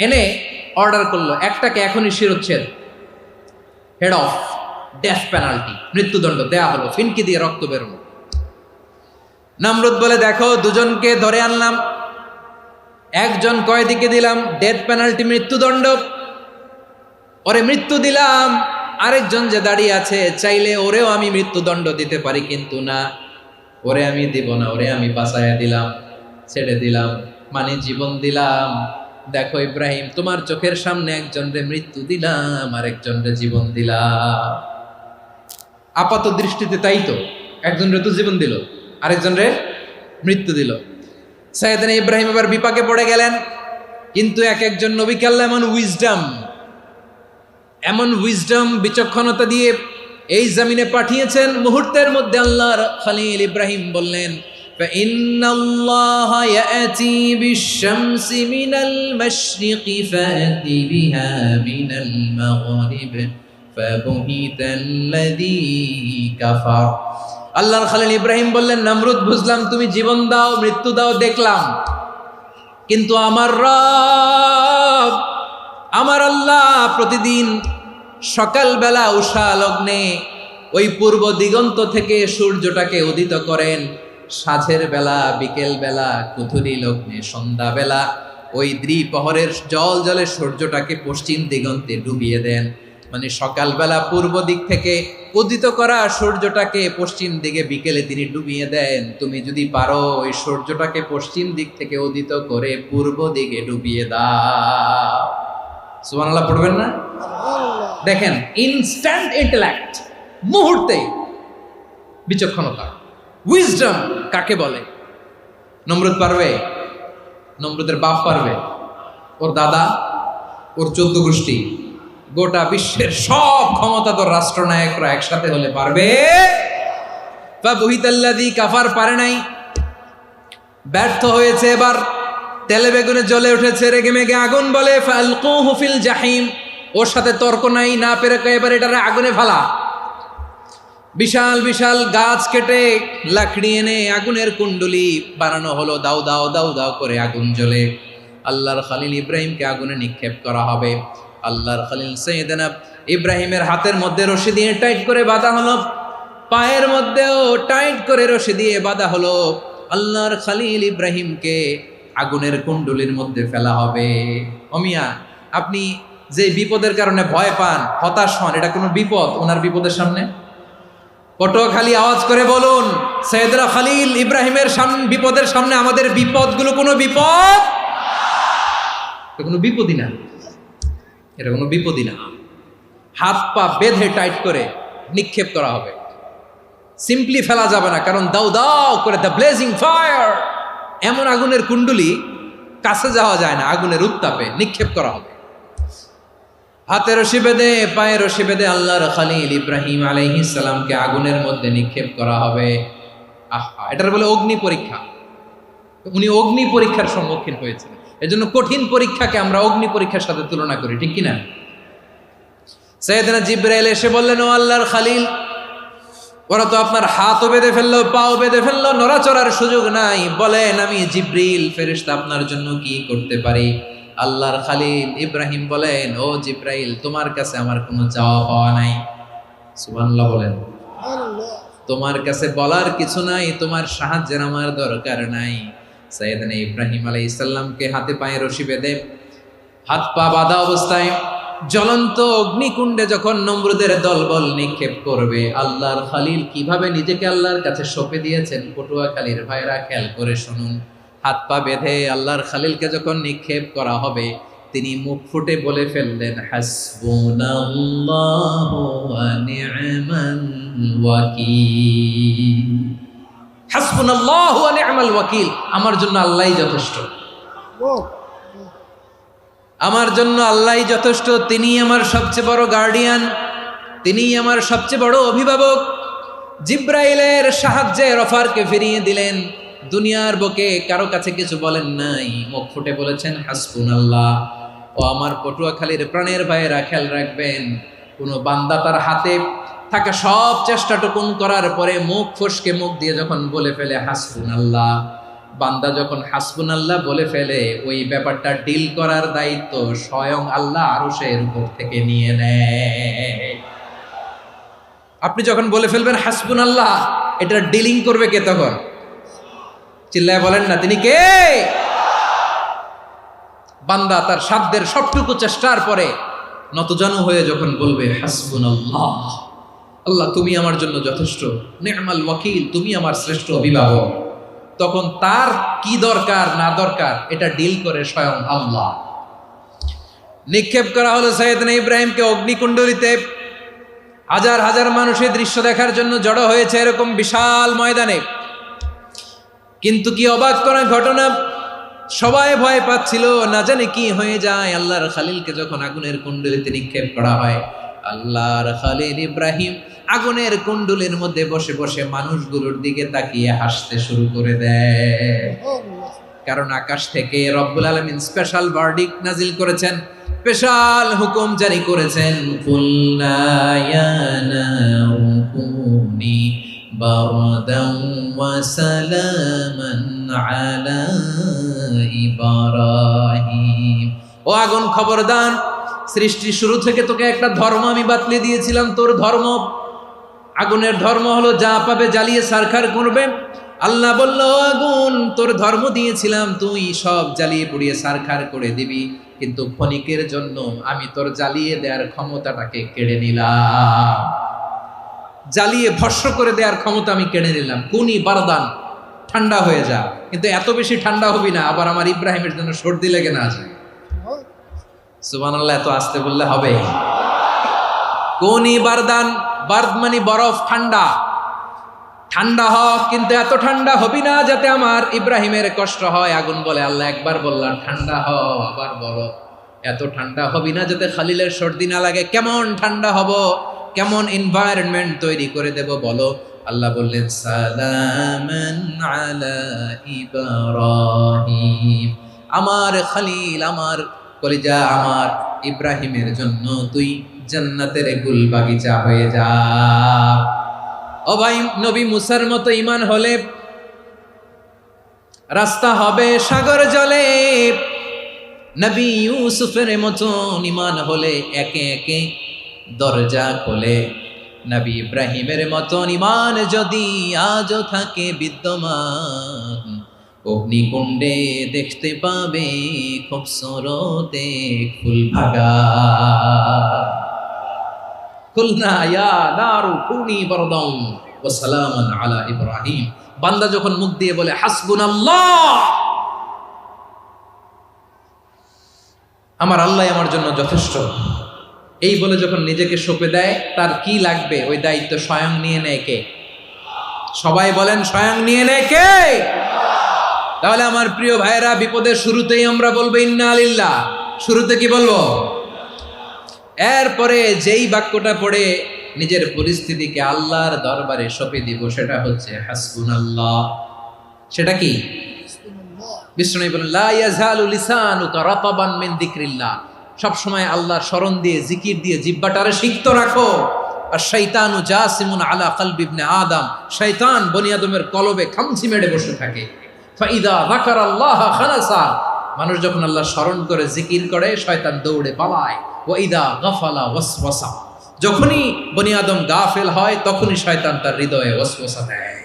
S1: এনে অর্ডার করলো, একটাকে এখনই শিরোচ্ছেদ, হেড অফ, ডেথ পেনাল্টি, মৃত্যুদণ্ড দেয়া হলো, ফিনকি দিয়ে রক্ত বেরোনো। নমরুদ বলে, দেখো দুজনকে ধরে আনলাম, একজন কয়েদিকে দিলাম ডেথ পেনাল্টি, মৃত্যুদণ্ড, ওরে মৃত্যু দিলাম। আরেকজন যে দাঁড়িয়ে আছে, চাইলে ওরেও আমি মৃত্যুদণ্ড দিতে পারি, কিন্তু না, ওরে আমি দিব না, ওরে আমি বাঁচাইয়া দিলাম, ছেড়ে দিলাম, মানে জীবন দিলাম। দেখো ইব্রাহিম, তোমার চোখের সামনে একজনরে মৃত্যু দিলাম, আরেকজনরে জীবন দিলাম। আপাত দৃষ্টিতে তাই তো, একজনরে তো জীবন দিল, আরেকজনরে মৃত্যু দিল। সাইয়েদনা ইব্রাহিম এবার বিপাকে পড়ে গেলেন। কিন্তু এক একজন নবীকে আল্লাহ এমন উইজডম বিচক্ষণতা দিয়ে এই জমিনে পাঠিয়েছেন, মুহূর্তের মধ্যে আল্লাহর খলিল ইব্রাহিম বললেন, ফাইন্নাল্লাহা ইয়াতি বিশ-শামসি মিনাল মাশরিকি ফাতি বিহা মিনাল মাগরিব ফাবুহিতাল্লাযী কাফার। আল্লাহর খলিল ইব্রাহিম বললেন, নমরুদ বুঝলাম তুমি জীবন দাও, মৃত্যু দাও, দেখলাম, কিন্তু আমার রব, আমার আল্লাহ প্রতিদিন সকালবেলা উষা লগ্নে ওই পূর্ব দিগন্ত থেকে সূর্যটাকে উদিত করেন, সাঁঝের বেলা, বিকেল বেলা, কুথুরি লগ্নে, সন্ধ্যাবেলা ওই দ্বিপ্রহরের জল জলে সূর্যটাকে পশ্চিম দিগন্তে ডুবিয়ে দেন। মানে সকালবেলা পূর্ব দিক থেকে উদিত করা সূর্যটাকে পশ্চিম দিকে বিকেলে তিনি ডুবিয়ে দেন। তুমি যদি পারো ওই সূর্যটাকে পশ্চিম দিক থেকে উদিত করে পূর্ব দিকে ডুবিয়ে দাও। সুবহানাল্লাহ পড়বেন না? দেখেন, ইনস্ট্যান্ট ইন্টেলেক্ট, মুহূর্তে বিচক্ষণতা, উইজডম কাকে বলে? নমরুদ পারবে? নমরুদের বাপ পারবে? ওর দাদা, ওর 14 গোষ্ঠী, গোটা বিশ্বের সব ক্ষমতাধর রাষ্ট্রনায়করা একসাথে হলে পারবে? ফাবুহিতাল্লাযী কাফার পারে নাই, ব্যর্থ হয়েছে। এবার তেলে বেগুনে জ্বলে উঠেছে, রেগে মেগে আগুন বলে, ফালকুহু ফিল জাহিম। ওর সাথে তর্ক নাই, না পেরে এবার এটারে আগুনে ফেলা। বিশাল বিশাল গাছ কেটে লাকড়ি এনে আগুনের কুণ্ডলি বানানো হলো, দাও দাও দাও দাও করে আগুন জ্বলে। আল্লাহর খলিল ইব্রাহিমকে আগুনে নিক্ষেপ করা হবে। আল্লাহর খলিল সাইয়েদনা ইব্রাহিমের হাতের মধ্যে রশি দিয়ে টাইট করে বাঁধা হলো, পায়ের মধ্যেও টাইট করে রশি দিয়ে বাঁধা হলো। আল্লাহর খলিল ইব্রাহিমকে আগুনের কুণ্ডলির মধ্যে ফেলা হবে। অমিয়া, আপনি যে বিপদের কারণে ভয় পান, হতাশ হন, এটা কোনো বিপদ ওনার বিপদের সামনে? পটুয়াখালী আওয়াজ করে বলুন, সাইয়েদনা খলিল ইব্রাহিমের বিপদের সামনে আমাদের বিপদগুলো কোনো বিপদ? এটা কোনো বিপদই না, এটা কোনো বিপদই না। হাত পা বেঁধে টাইট করে নিক্ষেপ করা হবে। সিম্পলি ফেলা যাবে না, কারণ দাও দাও করে দ্য ব্লেজিং ফায়ার, এমন আগুনের কুণ্ডুলি কাছে যাওয়া যায় না, আগুনের উত্তাপে নিক্ষেপ করা হবে। হাতে রশি বেঁধে পায়ে রশি বেঁধে আল্লাহর খলিল ইব্রাহিম আলাইহিস সালামকে আগুনের মধ্যে নিক্ষেপ করা হবে। আহা, এটার বলে অগ্নি পরীক্ষা। উনি অগ্নি পরীক্ষার সম্মুখীন হয়েছেন। এজন্য কঠিন পরীক্ষাকে আমরা অগ্নি পরীক্ষার সাথে তুলনা করি, ঠিক কিনা? সাইয়েদনা জিবরাইল এসে বললেন, ও আল্লাহর খলিল, ওরা তো আপনার হাতও বেঁধে ফেললো, পাও বেঁধে ফেললো, নড়াচড়ার সুযোগ নাই, বলেন আমি জিবরিল ফেরেশতা আপনার জন্য কি করতে পারি? আল্লাহর খলিল ইব্রাহিম বলেন, ও জিবরাইল, তোমার কাছে আমার কোনো চাওয়া পাওয়া নাই। সুবহানাল্লাহ বলেন। তোমার কাছে বলার কিছু নাই, তোমার সাহায্যের আমার দরকার নাই। সাইয়েদনা ইব্রাহিম আলাইহিস সালামকে হাতে পায়ে রশি বেঁধে হাত পা বাঁধা অবস্থায় জ্বলন্ত অগ্নিকুণ্ডে যখন নমরুদের দলবল নিক্ষেপ করবে, আল্লাহর খলিল কিভাবে নিজেকে আল্লাহর কাছে সঁপে দিয়েছেন, পটুয়াখালীর ভাইরা খেয়াল করে শুনুন। হাত পা বেঁধে আল্লাহর খলিলকে যখন নিক্ষেপ করা হবে, তিনি মুখ ফুটে বলে ফেললেন, হাসবুনাল্লাহু ওয়া নি'মাল ওয়াকিল। হাসবুনাল্লাহু ওয়া নি'মাল ওয়াকিল, আমার জন্য আল্লাহই যথেষ্ট, আমার জন্য আল্লাহই যথেষ্ট। তিনি আমার সবচেয়ে বড় গার্ডিয়ান, তিনি আমার সবচেয়ে বড় অভিভাবক। জিব্রাইলের সাহায্যে অফারকে ফিরিয়ে দিলেন। দুনিয়ার বুকে কারো কাছে কিছু বলেন নাই, মুখ ফুটে বলেছেন হাসবুনাল্লাহ। ও আমার পটুয়াখালীর প্রাণের ভাইয়েরা, খেয়াল রাখবেন, কোন বান্দা তার হাতে থাকা সব চেষ্টাটুকুন করার পরে মুখ ফসকে মুখ দিয়ে যখন বলে ফেলে হাসবুনাল্লাহ, বান্দা যখন হাসবুনাল্লাহ বলে ফেলে, ওই ব্যাপারটা ডিল করার দায়িত্ব স্বয়ং আল্লাহ আরশের উপর থেকে নিয়ে নেয়। আপনি যখন বলে ফেলবেন হাসবুনাল্লাহ, এটা ডিলিং করবে কে তখন? চিল্লায় বলেন না, তিনি কে? বান্দা তার সাধ্যের সবটুকু চেষ্টার পরে নতজানু হয়ে যখন বলবে হাসবুনাল্লাহ, আল্লাহ তুমি আমার জন্য যথেষ্ট, নি'মাল ওয়াকিল, তুমি আমার শ্রেষ্ঠ অভিভাবক, তখন তার কি দরকার না দরকার এটা ডিল করে স্বয়ং আল্লাহ। নিক্ষেপ করা হলো সাইয়েদনা ইব্রাহিমকে অগ্নিকুণ্ডলিতে। হাজার হাজার মানুষের দৃশ্য দেখার জন্য জড়ো হয়েছে এরকম বিশাল ময়দানে। কিন্তু কি অবাক করা ঘটনা, সবাই ভয় পাচ্ছিল, না জানে কি হয়ে যায়। আল্লাহর খলিলকে যখন আগুনের কুণ্ডলিতে নিক্ষেপ করা হয়, আল্লাহর খলিল ইব্রাহিম আগুনের কুণ্ডলের মধ্যে বসে বসে মানুষগুলোর দিকে তাকিয়ে হাসতে শুরু করে দেয়। কারণ আকাশ থেকে রব্বুল আলামিন স্পেশাল ভার্ডিক্ট নাজিল করেছেন, স্পেশাল হুকুম জারি করেছেন, কুলনা ইয়া নারু কুনি বারদান ওয়া সালামান আলা ইব্রাহিম। ও আগুন, খবরদার, সৃষ্টি শুরু থেকে তোকে একটা ধর্ম আমি বাতলে দিয়েছিলাম, তোর ধর্ম, আগুনের ধর্ম হলো যা পাবে জ্বালিয়ে সারখার করবে। আল্লাহ বলল, আগুন, তোর ধর্ম দিয়েছিলাম, তুই সব জ্বালিয়ে পুড়িয়ে সারখার করে দিবি, কিন্তু ক্ষণিকের জন্য আমি তোর জ্বালিয়ে দেওয়ার ক্ষমতাটাকে কেড়ে নিলাম, জ্বালিয়ে ভস্ম করে দেওয়ার ক্ষমতা আমি কেড়ে নিলাম। কুনি বারদান, ঠান্ডা হয়ে যা, কিন্তু এত বেশি ঠান্ডা হবি না আবার আমার ইব্রাহিমের জন্য সর্দি লেগে না যায়। সুবহানাল্লাহ, এত আসতে বললে হবে? কুনি বারদান, বার্দ মানে বরফ, ঠান্ডা, ঠান্ডা হ, কিন্তু এত ঠান্ডা হবি না যাতে আমার ইব্রাহিমের কষ্ট হয়। আগুন বলে, আল্লাহ একবার বললাম ঠান্ডা হ, আবার বলো এত ঠান্ডা হবি না যাতে খলিলের সর্দি না লাগে। কেমন ঠান্ডা হব, কেমন এনভায়রনমেন্ট তৈরি করে দেব বলো? আল্লাহ বললেন, সালামান আলা ইব্রাহিম, আমার খলিল, আমার কলিজা, আমার ইব্রাহিমের জন্য তুই জান্নাতের গুল বাগিচা হয়ে যা। ও ভাই, নবী মুসার মতো ঈমান হলে রাস্তা হবে সাগর জলে, নবী ইউসুফের মতো ঈমান হলে একে একে দরজা খোলে। নবী ইব্রাহিমের মতো ঈমান যদি আজও থাকে বিদ্যমান, অগ্নিকুণ্ডে দেখতে পাবে খুবসুরত এক ফুল ভাগা। কুলনা ইয়া নারু কুনি বারদান ওয়া সালামান আলা ইব্রাহিম। বান্দা যখন মুখ দিয়ে বলে হাসবুনাল্লাহ, আমার আল্লাহ আমার জন্য যথেষ্ট, এই বলে যখন নিজেকে সঁপে দেয়, তার কি লাগবে ওই দায়িত্ব স্বয়ং নিয়ে নেয় কে? সবাই বলেন স্বয়ং নিয়ে নেয় কে? তাহলে আমার প্রিয় ভাইরা, বিপদের শুরুতেই আমরা বলবো ইন্না লিল্লাহ। শুরুতে কি বলবো? এরপরে যেই বাক্যটা পড়ে নিজের পরিস্থিতিকে আল্লাহর দরবারে সঁপে দিব, সেটা হচ্ছে হাসবুনাল্লাহ। সেটা কি? বিষ্ণু বলেন লা ইয়াজালু লিসানুকা রাতাবান মিন যিকরিল্লাহ। সব সময় আল্লাহর স্মরণ দিয়ে, জিকির দিয়ে জিহ্বাটারে সিক্ত রাখো। আর শয়তানু জাসিমুন আলা কলবি ইবনে আদম, শয়তান বনি আদমের কলবে খামচি মেরে বসে থাকে। ফাইদা যাকারাল্লাহ খানাসা, মানুষ যখন আল্লাহর স্মরণ করে জিকির করে শয়তান দৌড়ে পালায়। ওয়া ইদা গাফালা ওয়াসওয়াসা, যখনই বনি আদম গাফেল হয় তখনই শয়তান তার হৃদয়ে ওয়াসওয়াসা দেয়।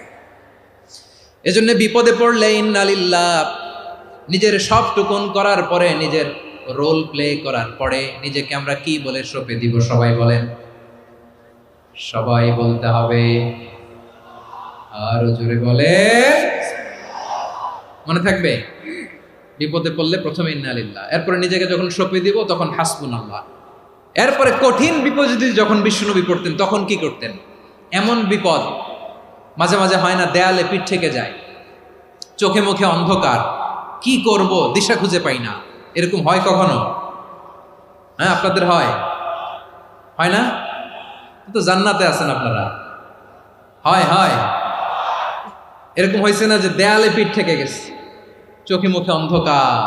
S1: এজন্য বিপদে পড়লে ইন্না লিল্লাহ, নিজের সব টুকুন করার পরে, নিজের রোল প্লে করার পরে নিজেকে আমরা কি বলে সঁপে দিব? সবাই বলেন, সবাই বলতে হবে। আরো জোরে বলে, মনে থাকবে? বিপদে পড়লে প্রথমে ইন্না লিল্লাহ, এরপরে নিজেকে যখন সঁপে দিব তখন হাসবুনাল্লাহ। এরপরে কঠিন বিপদ যদি যখন বিশ্বনবী পড়তেন তখন কি করতেন? এমন বিপদ মাঝে মাঝে হয় না, দেয়ালে পিঠ থেকে যায়, চোখে মুখে অন্ধকার, কি করব দিশা খুঁজে পাই না, এরকম হয় কখনো? হ্যাঁ, আপনাদের হয়? হয় না? তো জান্নাতে আছেন আপনারা। হয় হয় এরকম হয়েছে না যে দেয়ালে পিঠ থেকে গেছে, চোখে মুখে অন্ধকার,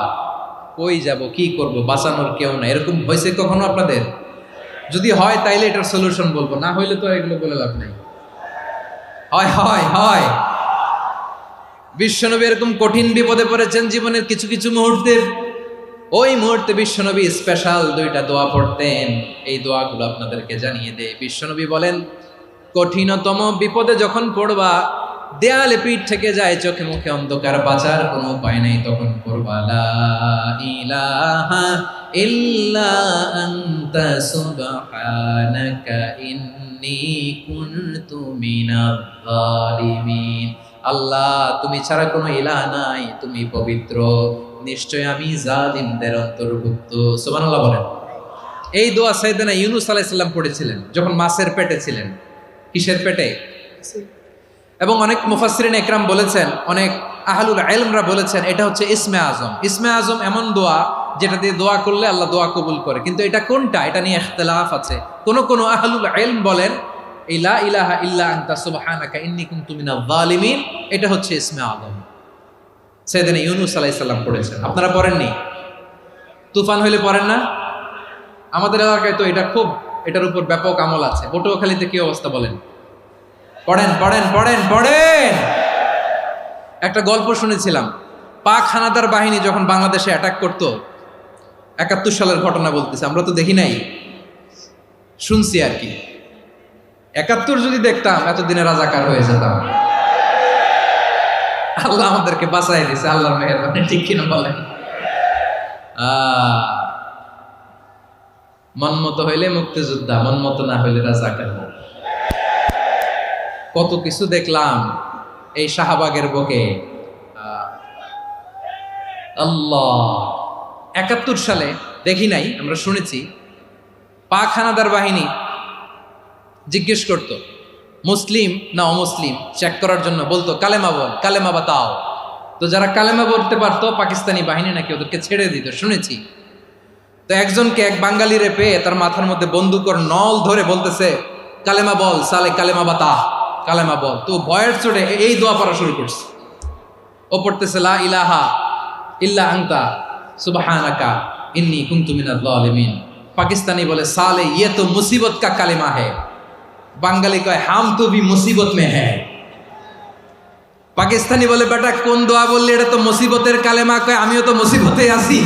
S1: কই যাব, কি করব, বাঁচানোর কেউ না, এরকম হয়েছে কখনো আপনাদের? যদি হয় তাইলে এটার সলিউশন বলবো, না হইলে তো এগুলো বলে লাভ নাই। হয় হয় হয় বিশ্বনবী এরকম কঠিন বিপদে পড়েছেন জীবনের কিছু কিছু মুহূর্তে। ওই মুহূর্তে বিশ্বনবী স্পেশাল 2টা দোয়া পড়তেন। এই দোয়াগুলো আপনাদেরকে জানিয়ে দেয়। বিশ্বনবী বলেন, কঠিনতম বিপদে যখন পড়বা, দেয়ালে পিঠ থেকে যায়, চোখে মুখে অন্ধকার, বাঁচার কোনো উপায় নাই, তখন পড়বা লা ইলাহা ইল্লা আনতা সুবহানাকা ইন্নী কুনতু মিনাজ জালিমিন। আল্লাহ, তুমি ছাড়া কোনো ইলাহ নাই, তুমি পবিত্র, নিশ্চয় আমি জালিমদের অন্তর্ভুক্ত। সুবহানাল্লাহ বলেন। এই দোয়া সাইয়েদনা ইউনূস আলাইহিস সালাম পড়েছিলেন যখন মাছের পেটে ছিলেন। কিসের পেটে? এবং অনেক মুফাসসিরিন ইকরাম বলেছেন, অনেক আহলুল ইলমরা বলেছেন, এটা হচ্ছে ইসমে আজম। ইসমে আজম এমন দোয়া যেটা দিয়ে দোয়া করলে আল্লাহ দোয়া কবুল করে, কিন্তু এটা কোনটা, এটা নিয়ে ইখতিলাফ আছে। কোন আহলুল ইলম বলেন এই লা ইলাহা ইল্লা আনতা সুবহানাকা ইন্নী কুনতু মিনাজ জালিমিন, এটা হচ্ছে ইসমে আজম। সাইয়েদনা ইউনূস আলাইহিস সালাম পড়েছেন। আপনারা পড়েননি? তুফান হইলে পড়েন না? আমাদের এলাকায় তো এটা খুব, এটার উপর ব্যাপক আমল আছে। পটুয়াখালীতে কি অবস্থা বলেন? পড়েন পড়েন পড়েন পড়েন। একটা গল্প শুনেছিলাম, পাক হানাদার বাহিনী যখন বাংলাদেশে অ্যাটাক করত, 71 সালের ঘটনা বলতেছে, আমরা তো দেখি নাই, শুনছি আর কি। 71 যদি দেখতাম এতদিনে রাজাকার হয়ে যেতাম। আল্লাহ আমাদেরকে বাঁচাই দিছে, আল্লাহর মেহেরবানি, ঠিক কিনা বলেন? মন মতো হইলে মুক্তিযোদ্ধা, মন মতো না হইলে রাজাকার। কত কিছু দেখলাম এই শাহবাগের বুকে। আল্লাহ, 71 সালে দেখি নাই, আমরা শুনেছি পাক হানাদার বাহিনী জিজ্ঞেস করত মুসলিম না অমুসলিম চেক করার জন্য, বলতো কালেমা বল, কালেমা বাতাও। তো যারা কালেমা বলতে পারতো পাকিস্তানি বাহিনী নাকি ওদেরকে ছেড়ে দিত, শুনেছি। তো একজনকে, এক বাঙালিরে পেয়ে তার মাথার মধ্যে বন্দুকর নল ধরে বলতেছে কালেমা বল সালে, কালেমা বাতা, কালেমা বল। তো ভয়ের চোটে এই দোয়া পড়া শুরু করছে। ও পড়তেছে লা ইলাহা ইল্লা আনতা সুবহানাকা ইন্নী কুনতু মিনাজ জালিমিন। পাকিস্তানি বলে সালে ইয়ে তো মুসিবত কা কালেমা है, বাঙালি কয় হাম তো ভি মুসিবত মে হ্যাঁ। পাকিস্তানি বলে বেটা কোন দোয়া বললি, এটা তো মুসিবতের কালেমা। কয় আমিও তো মুসিবতে আছি,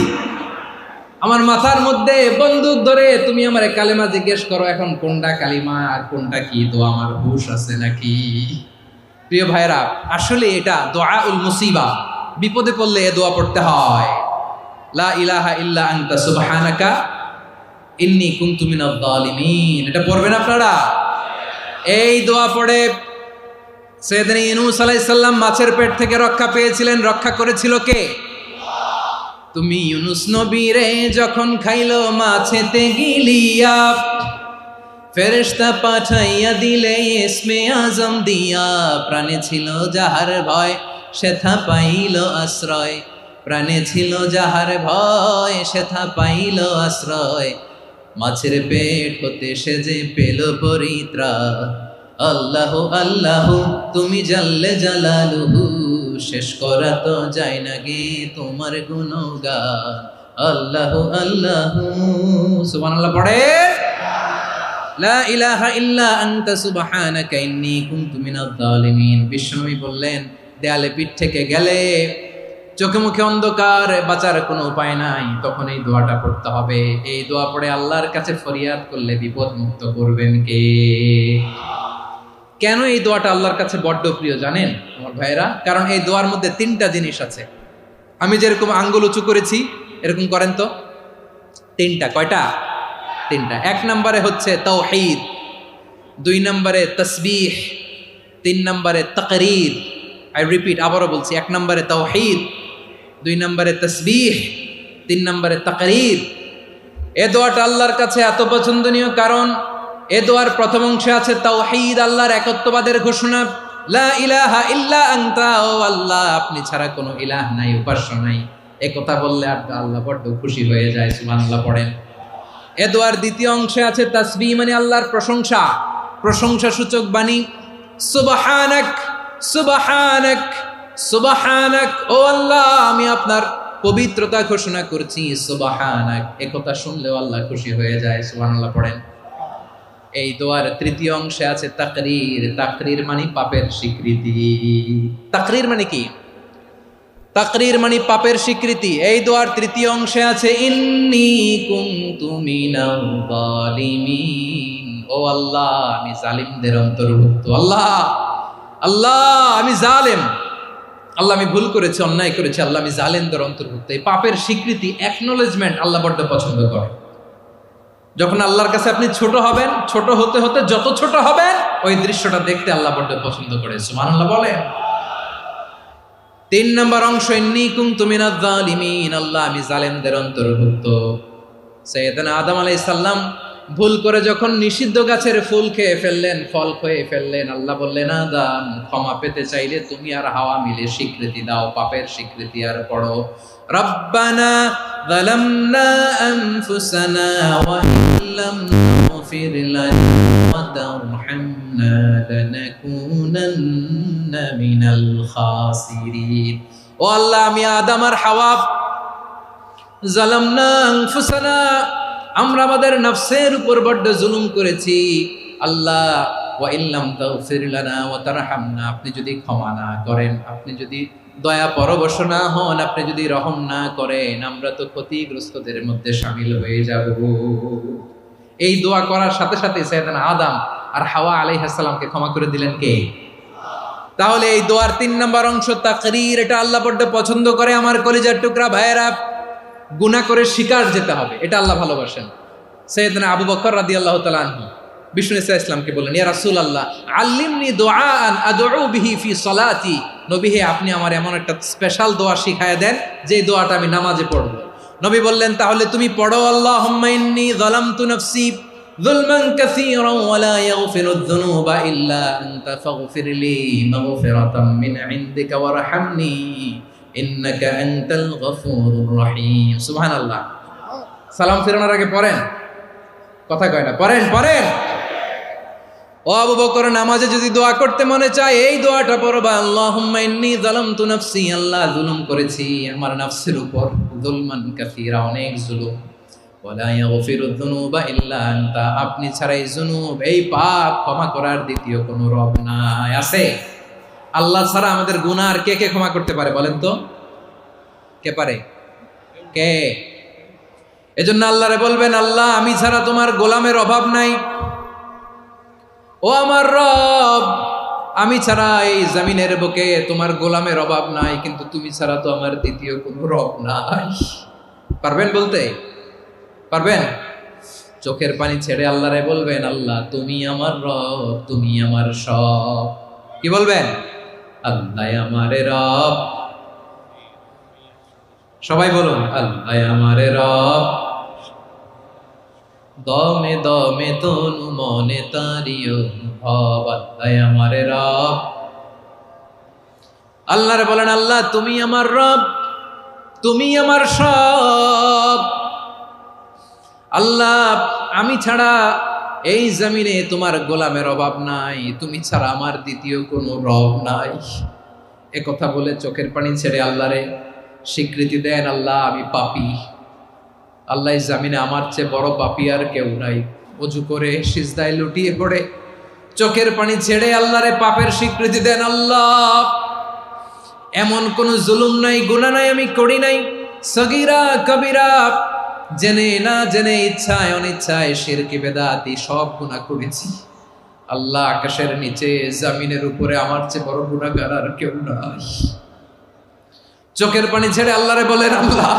S1: আমার মাথার মধ্যে বন্দুক ধরে তুমি আমার কালেমা জিজ্ঞেস করো, এখন কোনটা কালিমা আর কোনটা কি, তো আমার হুশ আছে নাকি? প্রিয় ভাইরা, আসলে এটা দুআউল মুসিবা, বিপদে পড়লে এ দোয়া পড়তে হয়, লা ইলাহা ইল্লা আনতা সুবহানাকা ইন্নী কুনতু মিনাজ জালিমিন। এটা পড়বেন আপনারা। এই দোয়া পড়ে সাইয়েদনা ইউনূস আলাইহিস সালাম মাছের পেট থেকে রক্ষা পেয়েছিলেন। রক্ষা করেছিল কে? তুমি ইউনূস নবী রে যখন খাইলো মাছেতে গিলিয়া, ফেরেশতা পাঠাইয়া দিলে ইসমে আজম দিয়া, প্রাণে ছিল যাহার ভয় সেথা পাইল আশ্রয়, প্রাণে ছিল যাহার ভয় সেথা পাইল আশ্রয়, মাছের পেট হতে সে যে পেল পরিত্রাণ। আল্লাহ আল্লাহ তুমি জাল্লে জালালুহু, শেষ করা তো যায় না গে তোমার গুণগান। আল্লাহ আল্লাহ, সুবহানাল্লাহ পড়ে। লা ইলাহা ইল্লা আনতা সুবহানাকা ইন্নী কুনতু মিনাজ জালিমিন। বিশ্বনবী বললেন, দেয়ালে পিঠ থেকে গেলে, চোখে মুখে অন্ধকার, বাঁচার কোনো উপায় নাই, তখন এই দোয়াটা পড়তে হবে। এই দোয়া পড়ে আল্লাহর কাছে ফরিয়াদ করলে বিপদ মুক্ত করবেন কে? কেন এই দোয়াটা আল্লাহর কাছে বড্ড প্রিয় জানেন আমার ভাইয়েরা? কারণ এই দোয়ার মধ্যে তিনটা জিনিস আছে। আমি যেরকম আঙ্গুল উঁচু করেছি এরকম করেন তো। তিনটা। কয়টা? তিনটা। এক নম্বরে হচ্ছে তাওহীদ, দুই নম্বরে তাসবিহ, তিন নম্বরে তাকরীর। আই রিপিট, আবারও বলছি, এক নম্বরে তাওহীদ, দুই নম্বরে তাসবিহ, তিন নম্বরে তাকরীর। এ দোয়াটা আল্লাহর কাছে এত পছন্দনীয় কারণ এ দোয়ার প্রথম অংশে আছে তাওহীদ, আল্লাহর একত্ববাদের ঘোষণা। লা ইলাহা ইল্লা আনতা, ও আল্লাহ আপনি ছাড়া কোনো ইলাহ নাই, উপাস্য নাই। এ কথা বললে আল্লাহ বড্ড খুশি হয়ে যায়, সুবহানাল্লাহ পড়েন। এ দোয়ার দ্বিতীয় অংশে আছে তাসবিহ, মানে আল্লাহর প্রশংসা, প্রশংসা সূচক বাণী। সুবহানাক সুবহানাক সুবহানাক, ও আল্লাহ আমি আপনার পবিত্রতা ঘোষণা করছি, সুবহানাক। এ কথা শুনলেও আল্লাহ খুশি হয়ে যায়, সুবহানাল্লাহ পড়েন। এই দোয়ার তৃতীয় অংশে আছে তাকরীর, তাকরীর মানে পাপের স্বীকৃতি। তাকরীর মানে কি? তাকরীর মানে পাপের স্বীকৃতি। এই দোয়ার তৃতীয় অংশে আছে ইন্নী কুনতু মিনাল জালিমিন, ও আল্লাহ আমি জালিমদের অন্তর্ভুক্ত। আল্লাহ আল্লাহ আমি জালেম, আল্লাহ আমি ভুল করেছি, অন্যায় করেছি, আল্লাহ আমি জালেমদের অন্তর্ভুক্ত। এই পাপের স্বীকৃতি, অ্যাকনোলেজমেন্ট আল্লাহ বড্ড পছন্দ করে। যখন আল্লাহর কাছে আপনি ছোট হবেন, ছোট হতে হতে যত ছোট হবেন, ওই দৃশ্যটা দেখতে আল্লাহ বড্ড পছন্দ করে, সুবহানাল্লাহ বলেন। তিন নম্বর অংশ ইন্নী কুনতু মিনাজ জালিমিন, আল্লাহ আমি জালেমদের অন্তর্ভুক্ত। সাইয়েদনা আদম আলাইহিস সালাম ভুল করে যখন নিষিদ্ধ গাছের ফুল খেয়ে ফেললেন, ফল খেয়ে ফেললেন, আল্লাহ বললেন আদম ক্ষমা পেতে চাইলে তুমি আর হাওয়া মিলে স্বীকৃতি দাও, পাপের স্বীকৃতি আর পড়ো, রব্বানা যালামনা আনফুসানা ওয়া ইল্লাম তাগফির লানা ওয়া তারহামনা লানাকুনান্না মিনাল খাসিরিন। ও আল্লাহ আমি আদম আর হাওয়া, যালামনা আনফুসানা, আমরা আমাদের নফসের উপর বড্ড জুলুম করেছি। আল্লাহ ওয়া ইল্লাম তাগফির লানা ওয়া তারহামনা, আপনি যদি ক্ষমা না করেন, আপনি যদি দয়া পরবশ না হন, আপনি যদি রহম না করেন, আমরা তো ক্ষতিগ্রস্তদের মধ্যে শামিল হয়ে যাব। এই দোয়া করার সাথে সাথে সাইয়েদনা আদম আর হাওয়া আলাইহিস সালামকে ক্ষমা করে দিলেন কে? তাহলে এই দোয়ার তিন নম্বর অংশ তাকরীর, এটা আল্লাহ বড্ড পছন্দ করে। আমার কলিজার টুকরা ভাইয়েরা, গুনাহ করে শিকার যেতে হবে, এটা আল্লাহ ভালোবাসেন। সাইয়েদনা আবু বকর রাদিয়াল্লাহু তাআলা আনহু বিষ্ণু ইসা ইসলামকে বললেন, ইয়া রাসূলুল্লাহ আল্লিমনি দুআআন আদউ বিহি ফি সালাতি, নবী হে আপনি আমার এমন একটা স্পেশাল দোয়া শিখায়া দেন যে দোয়াটা আমি নামাজে পড়ব। নবী বললেন, তাহলে তুমি পড়ো, আল্লাহুম্মা ইন্নী যালামতু নাফসি যুলমান কাসীরান ওয়া লা ইয়াগফিরুয যুনুবা ইল্লা আনতা ফাগফিরলি মাগফিরাতাম মিন ইনদিকা ওয়ারহামনি ইন্নাকা আনতাল গফুরুর রহিম। সুবহানাল্লাহ। সালাম ফেরানোর আগে পড়েন, কথা কয় না, পড়েন পড়েন। ও আবু বকর, নামাজে যদি দোয়া করতে মনে চায় এই দোয়াটা পড়বা, আল্লাহুম্মা ইন্নী যালামতু নাফসি, আল্লাহ জুলুম করেছি আমার নফসের উপর, যুলমান কাসীরা, অনেক জুলুম, ওয়া লা ইয়াগফিরুয যুনুবা ইল্লা আনতা, আপনি ছাড়া এই জুনুব, এই পাপ ক্ষমা করার দ্বিতীয় কোনো রব নাই। আছে? আল্লাহ ছাড়া আমাদের গুনাহ আর কে কে ক্ষমা করতে পারে বলেন তো? কে পারে? কে? এজন্য আল্লাহরে বলবেন, আল্লাহ আমি ছাড়া তোমার গোলামের অভাব নাই, ও আমার রব আমি ছাড়া এই জমিনের বুকে তোমার গোলামের অভাব নাই, কিন্তু তুমি ছাড়া তো আমার দ্বিতীয় কোনো রব নাই। পারবেন বলতে? পারবেন? চোখের পানি ছেড়ে আল্লাহরে বলবেন, আল্লাহ তুমি আমার রব, তুমি আমার সব। কি বলবেন? আল্লাহ আমারে রব, সবাই বলুন আল্লাহ আমারে রব, দমে দমে তনু মনে তারি অনুভব, আল্লাহ আমার রব। আল্লাহরে বলেন, আল্লাহ তুমি আমার রব, তুমি আমার সব। আল্লাহ আমি ছাড়া এই জমিনে তোমার গোলামের অভাব নাই, তুমি ছাড়া আমার দ্বিতীয় কোনো রব নাই। এ কথা বলে চোখের পানি ছেড়ে আল্লাহরে স্বীকৃতি দেন, আল্লাহ আমি পাপী, আল্লাহ এই জমিনে আমার চেয়ে বড় পাপী আর কেউ নাই। অজু করে সিজদায় লুটিয়ে পড়ে চোখের পানি ছেড়ে আল্লাহরে পাপের স্বীকৃতি দেন, আল্লাহ এমন কোন জুলুম নাই, গুনাহ নাই আমি করি নাই, সগীরা কবিরা, জেনে না জেনে, ইচ্ছায় অনিচ্ছায়, শিরকি বেদাতি সব গুনাহ করেছি। আল্লাহ আকাশের নিচে জমিনের উপরে আমার চেয়ে বড় গুনাহগার আর কেউ নাই। চোখের পানি ছেড়ে আল্লাহরে বলেন, আল্লাহ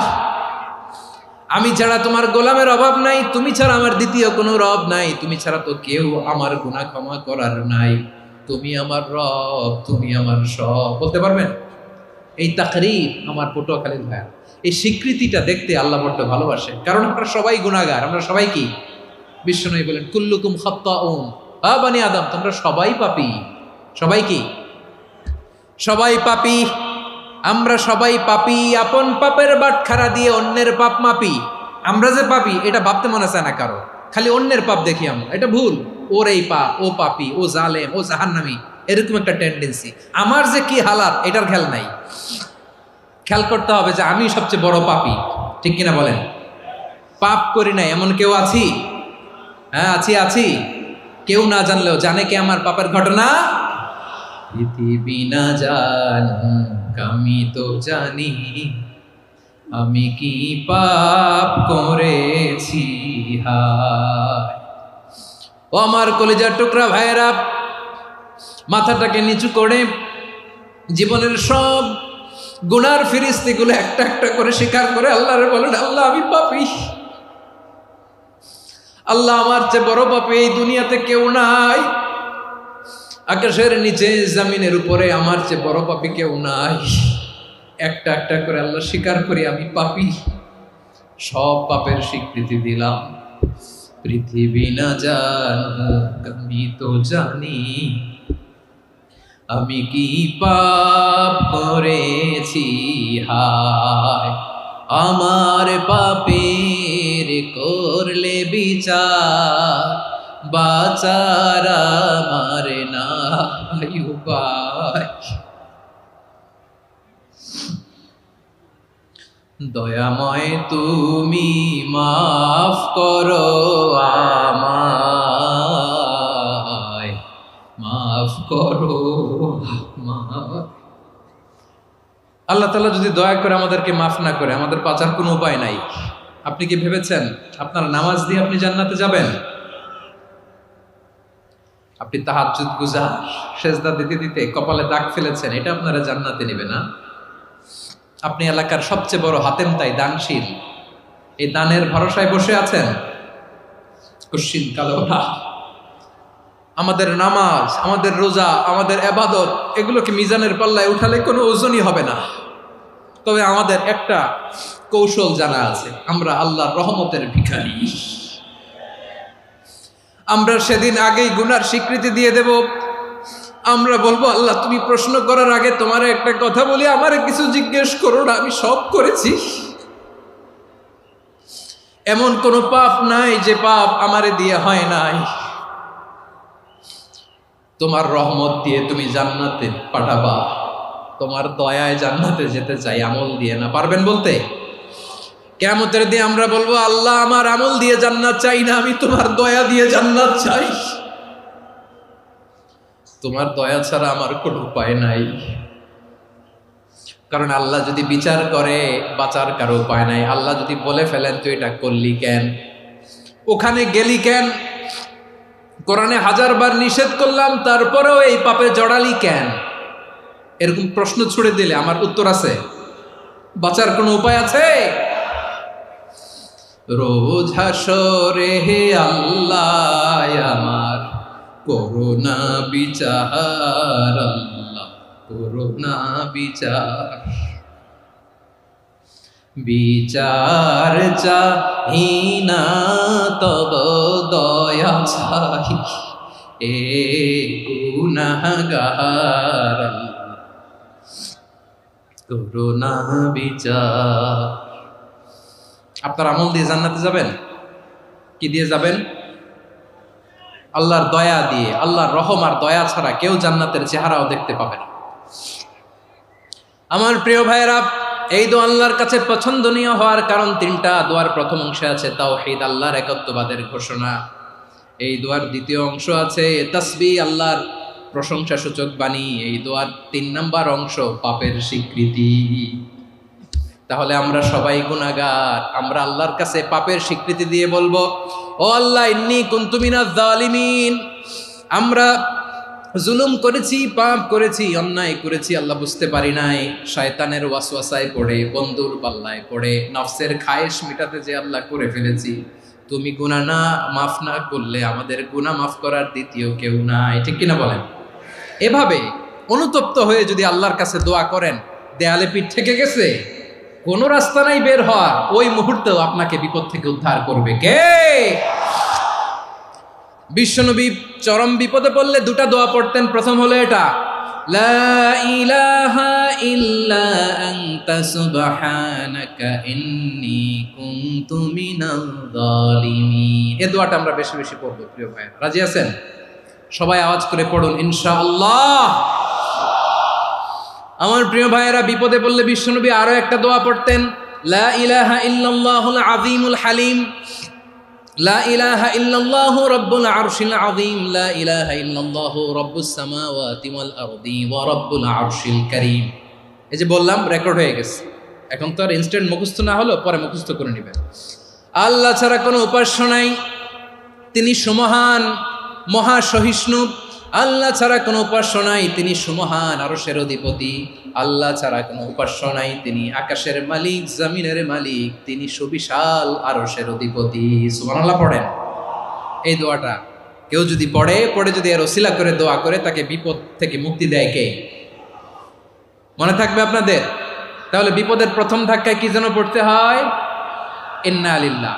S1: আমি ছাড়া তোমার গোলামের অভাব নাই, তুমি ছাড়া আমার দ্বিতীয় কোনো রব নাই, তুমি ছাড়া তো কেউ আমার গুনাহ ক্ষমা করার নাই, তুমি আমার রব, তুমি আমার সব। বলতে পারবেন? এই তাকরীর আমার পটুয়াখালীর ভাইয়া, এই স্বীকৃতিটা দেখতে আল্লাহ বড্ড ভালোবাসে, কারণ আমরা সবাই গুনাহগার। আমরা সবাই কি? বিশ্বনবী বলেন, কুল্লুকুম খাত্তাউন, বানি আদম তোমরা সবাই পাপী। সবাই কি? সবাই পাপী। আমরা সবাই পাপী, আপন পাপের বাটখারা দিয়ে অন্যের পাপ মাপি। আমরা যে পাপী এটা ভাবতে মনে চায় না কারো, খালি অন্যের পাপ দেখি আমরা, এটা ভুল। ওর এই পাপ, ও পাপী, ও জালেম, ও জাহান্নামী, এরকম একটা টেন্ডেন্সি। আমার যে কি হালাত এটার খেয়াল নাই। খেয়াল করতে হবে যে আমি সবচেয়ে বড় পাপী, ঠিক কিনা বলেন? পাপ করি নাই এমন কেউ আছি? হ্যাঁ আছি, আছি। কেউ না জানলেও জানে কে আমার পাপের ঘটনা? পৃথিবী না জানুক আমি তো জানি, আমি কি পাপ করেছি হায়। ও আমার কলিজার টুকরা ভাইয়েরা, মাথাটাকে নিচু করে জীবনের সব গুনার ফিরিস্তিগুলো একটা একটা করে স্বীকার করে আল্লাহরে বলেন, আল্লাহ আমি পাপী, আল্লাহ আমার চেয়ে বড় পাপী এই দুনিয়াতে কেউ নাই, আকাশের নিচে জমিনের উপরে আমার চেয়ে বড় পাপী কেউ নাই। একটা একটা করে আল্লাহ স্বীকার করি আমি পাপী, সব পাপের স্বীকৃতি দিলাম। পৃথিবী না জানুক আমি তো জানি, আমি কি পাপ করেছি হায়। আমার পাপের করলে বিচার, বাঁচার আমার নাই উপায়। দয়াময় তুমি মাফ করো আমায়, মাফ করো আমায়। আল্লাহ তাআলা যদি দয়া করে আমাদেরকে মাফ না করে, আমাদের বাঁচার কোনো উপায় নাই। আপনি কি ভেবেছেন আপনার নামাজ দিয়ে আপনি জান্নাতে যাবেন? আপনি তাহাজ্জুদ গুজার, সেজদা দিতে দিতে কপালে দাগ ফেলেছেন, এটা আপনারা জান্নাতে নেবে না? আপনি এলাকার সবচেয়ে বড় হাতেম তাই দানশীল, এই দানের ভরসায় বসে আছেন, কুশ্চিন কালো না। আমাদের নামাজ, আমাদের রোজা, আমাদের ইবাদত, এগুলোকে মিজানের পাল্লায় উঠালে কোনো ওজনই হবে না। তবে আমাদের একটা কৌশল জানা আছে, আমরা আল্লাহর রহমতের ভিখারি। আমরা সেদিন আগেই গুনার স্বীকৃতি দিয়ে দেব। আমরা বলবো, আল্লাহ তুমি প্রশ্ন করার আগে তোমার একটা কথা বলি, আমারে কিছু জিজ্ঞেস করো না, আমি সব করেছি। এমন কোন পাপ নাই যে পাপ আমারে দিয়ে হয় নাই। তোমার রহমত দিয়ে তুমি জান্নাতে পাঠাবা, তোমার দয়ায় জান্নাতে যেতে চাই, আমল দিয়ে না। পারবেন বলতে? কিয়ামতের দিন আমরা বলবো, আল্লাহ আমার আমল দিয়ে জান্নাত চাই না, আমি তোমার দয়া দিয়ে জান্নাত চাই। তোমার দয়া ছাড়া আমার কোনো উপায় নাই। কারণ আল্লাহ যদি বিচার করে বাঁচার কারো উপায় নাই। আল্লাহ যদি বলে ফেলেন তুই এটা করলি কেন, ওখানে গেলি কেন, কোরআনে 1000 বার নিষেধ করলাম তারপরেও এই পাপে জড়ালি কেন, এরকম প্রশ্ন ছুড়ে দিলে আমার উত্তর আছে? বাঁচার কোনো উপায় আছে? রোজ হাসরে হে আল্লাহ আমার করুণা বিচার, আল্লাহ করুণা বিচার। বিচার চাহি না তব দয়া চাহি এ গুনাহগার করুণা বিচার। আপনার আমল দিয়ে জান্নাতে যাবেন? কি দিয়ে যাবেন? আল্লাহর দয়া দিয়ে। আল্লাহর রহম আর দয়া ছাড়া কেউ জান্নাতের চেহারাও দেখতে পাবে না। আমার প্রিয় ভাইয়েরা, এই দোয়া আল্লাহর কাছে পছন্দনীয় হওয়ার কারণ তিনটা। দোয়ার প্রথম অংশে আছে তাওহীদ, আল্লাহর একত্ববাদের ঘোষণা। এই দোয়ার দ্বিতীয় অংশ আছে তাসবিহ, আল্লাহর প্রশংসা সূচক বাণী। এই দোয়ার ৩ নম্বর অংশ পাপের স্বীকৃতি। তাহলে আমরা সবাই গুনাহগার। আমরা আল্লাহর কাছে পাপের স্বীকৃতি দিয়ে বলবো, ও আল্লাহ, ইন্নী কুনতু মিনাজ জালিমিন। আমরা জুলুম করেছি, পাপ করেছি, অন্যায় করেছি, আল্লাহ বুঝতে পারি নাই। শয়তানের ওয়াসওয়াসায় পড়ে, বন্ধুর পাল্লায় পড়ে, নফসের খায়েশ মিটাতে যে আল্লাহ করে ফেলেছি। তুমি গুনাহ না মাফ না করলে আমাদের গুনাহ মাফ করার দ্বিতীয় কেউ নাই। ঠিক কিনা বলেন? এভাবে অনুতপ্ত হয়ে যদি আল্লাহর কাছে দোয়া করেন, দেয়ালে পিঠ থেকে গেছে, কোনো রাস্তা নাই বের হওয়ার, ওই মুহূর্তেও আপনাকে বিপদ থেকে উদ্ধার করবে কে? বিশ্বনবী চরম বিপদে পড়লে দুটা দোয়া পড়তেন। প্রথম হলো এটা, লা ইলাহা ইল্লা আনতা সুবহানাকা ইন্নী কুনতু মিনাল জালিমিন। এই দোয়াটা আমরা বেশি বেশি পড়ব প্রিয় ভাই। রাজি আছেন? সবাই আওয়াজ করে পড়ুন ইনশাআল্লাহ। আমার প্রিয় ভাইয়েরা, বিপদে পড়লে বিশ্বনবী আরো একটা দোয়া পড়তেন, লা ইলাহা ইল্লাল্লাহুল আযীমুল হালিম, লা ইলাহা ইল্লাল্লাহু রাব্বুল আরশিল আযীম, লা ইলাহা ইল্লাল্লাহু রাব্বুস সামাওয়াতি ওয়াল আরদি ওয়া রাব্বুল আরশিল কারীম। এই যে বললাম, রেকর্ড হয়ে গেছে। এখন তো আর ইনস্ট্যান্ট মুখস্থ না হলো, পরে মুখস্থ করে নেবেন। আল্লাহ ছাড়া কোনো উপাস্য নাই, তিনি সুমহান, মহা সহিষ্ণু। আল্লাহ ছাড়া কোনো উপাস্য নাই, তিনি সুমহান, আরশের অধিপতি। আল্লাহ ছাড়া কোনো উপাস্য নাই, তিনি আকাশের মালিক, জমিনের মালিক, তিনি সুবিশাল আরশের অধিপতি। সুবহানাল্লাহ পড়েন। এই দোয়াটা কেউ যদি পড়ে যদি এর ওসিলা করে দোয়া করে, তাকে বিপদ থেকে মুক্তি দেয় কে? মনে থাকবে আপনাদের? তাহলে বিপদের প্রথম ধাক্কায় কি যেন পড়তে হয়? ইন্না লিল্লাহ।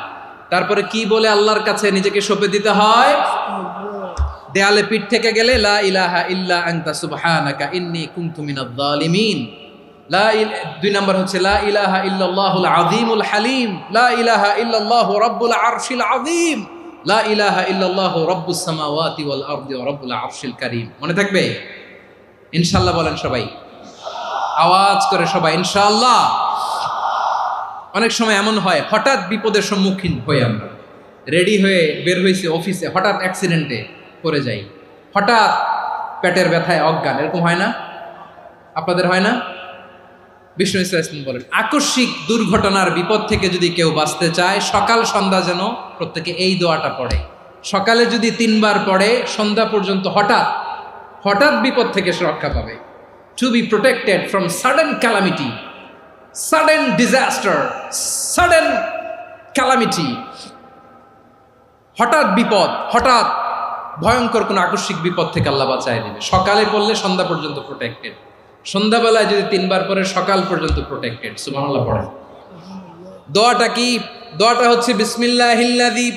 S1: তারপরে কি বলে আল্লাহর কাছে নিজেকে সঁপে দিতে হয়? দেয়ালে পিঠ থেকে গেলে লা ইলাহা ইল্লা আনতা সুবহানাকা ইন্নী কুনতু মিনাজ জালিমিন। দুই নম্বর হচ্ছে লা ইলাহা ইল্লাল্লাহুল আযীমুল হালিম, লা ইলাহা ইল্লাল্লাহু রাব্বুল আরশিল আযীম, লা ইলাহা ইল্লাল্লাহু রাব্বুস সামাওয়াতি ওয়াল আরদি ওয়া রাব্বুল আরশিল কারীম। মনে থাকবে? ইনশাআল্লাহ বলেন সবাই, আওয়াজ করে সবাই ইনশাআল্লাহ। অনেক সময় এমন হয়, হঠাৎ বিপদের সম্মুখীন হই আমরা, রেডি হয়ে বের হয়েছে অফিসে, হঠাৎ অ্যাক্সিডেন্টে পড়ে যাই, হঠাৎ পেটের ব্যথায় অজ্ঞান। এরকম হয় না? আপনাদের হয় না? বিষ্ণু ইসলাম বলেন, আকস্মিক দুর্ঘটনার বিপদ থেকে যদি কেউ বাঁচতে চায়, সকাল সন্ধ্যা যেন প্রত্যেকে এই দোয়াটা পড়ে। সকালে যদি 3 বার পড়ে, সন্ধ্যা পর্যন্ত হঠাৎ বিপদ থেকে সে রক্ষা পাবে। To be protected from sudden calamity, sudden disaster, sudden calamity. হঠাৎ বিপদ, হঠাৎ ভয়ঙ্কর কোনো আকস্মিক বিপদ থেকে আল্লাহ বাঁচায় দিবে। সকালে পড়লে সন্ধ্যা পর্যন্ত প্রোটেক্টেড, সন্ধ্যাবেলায় যদি 3 বার পরে সকাল পর্যন্ত প্রোটেক্টেড। সুবহানাল্লাহ পড়েন। দোয়াটা কি? দোয়াটা হচ্ছে বিসমিল্লাহিল্লাযী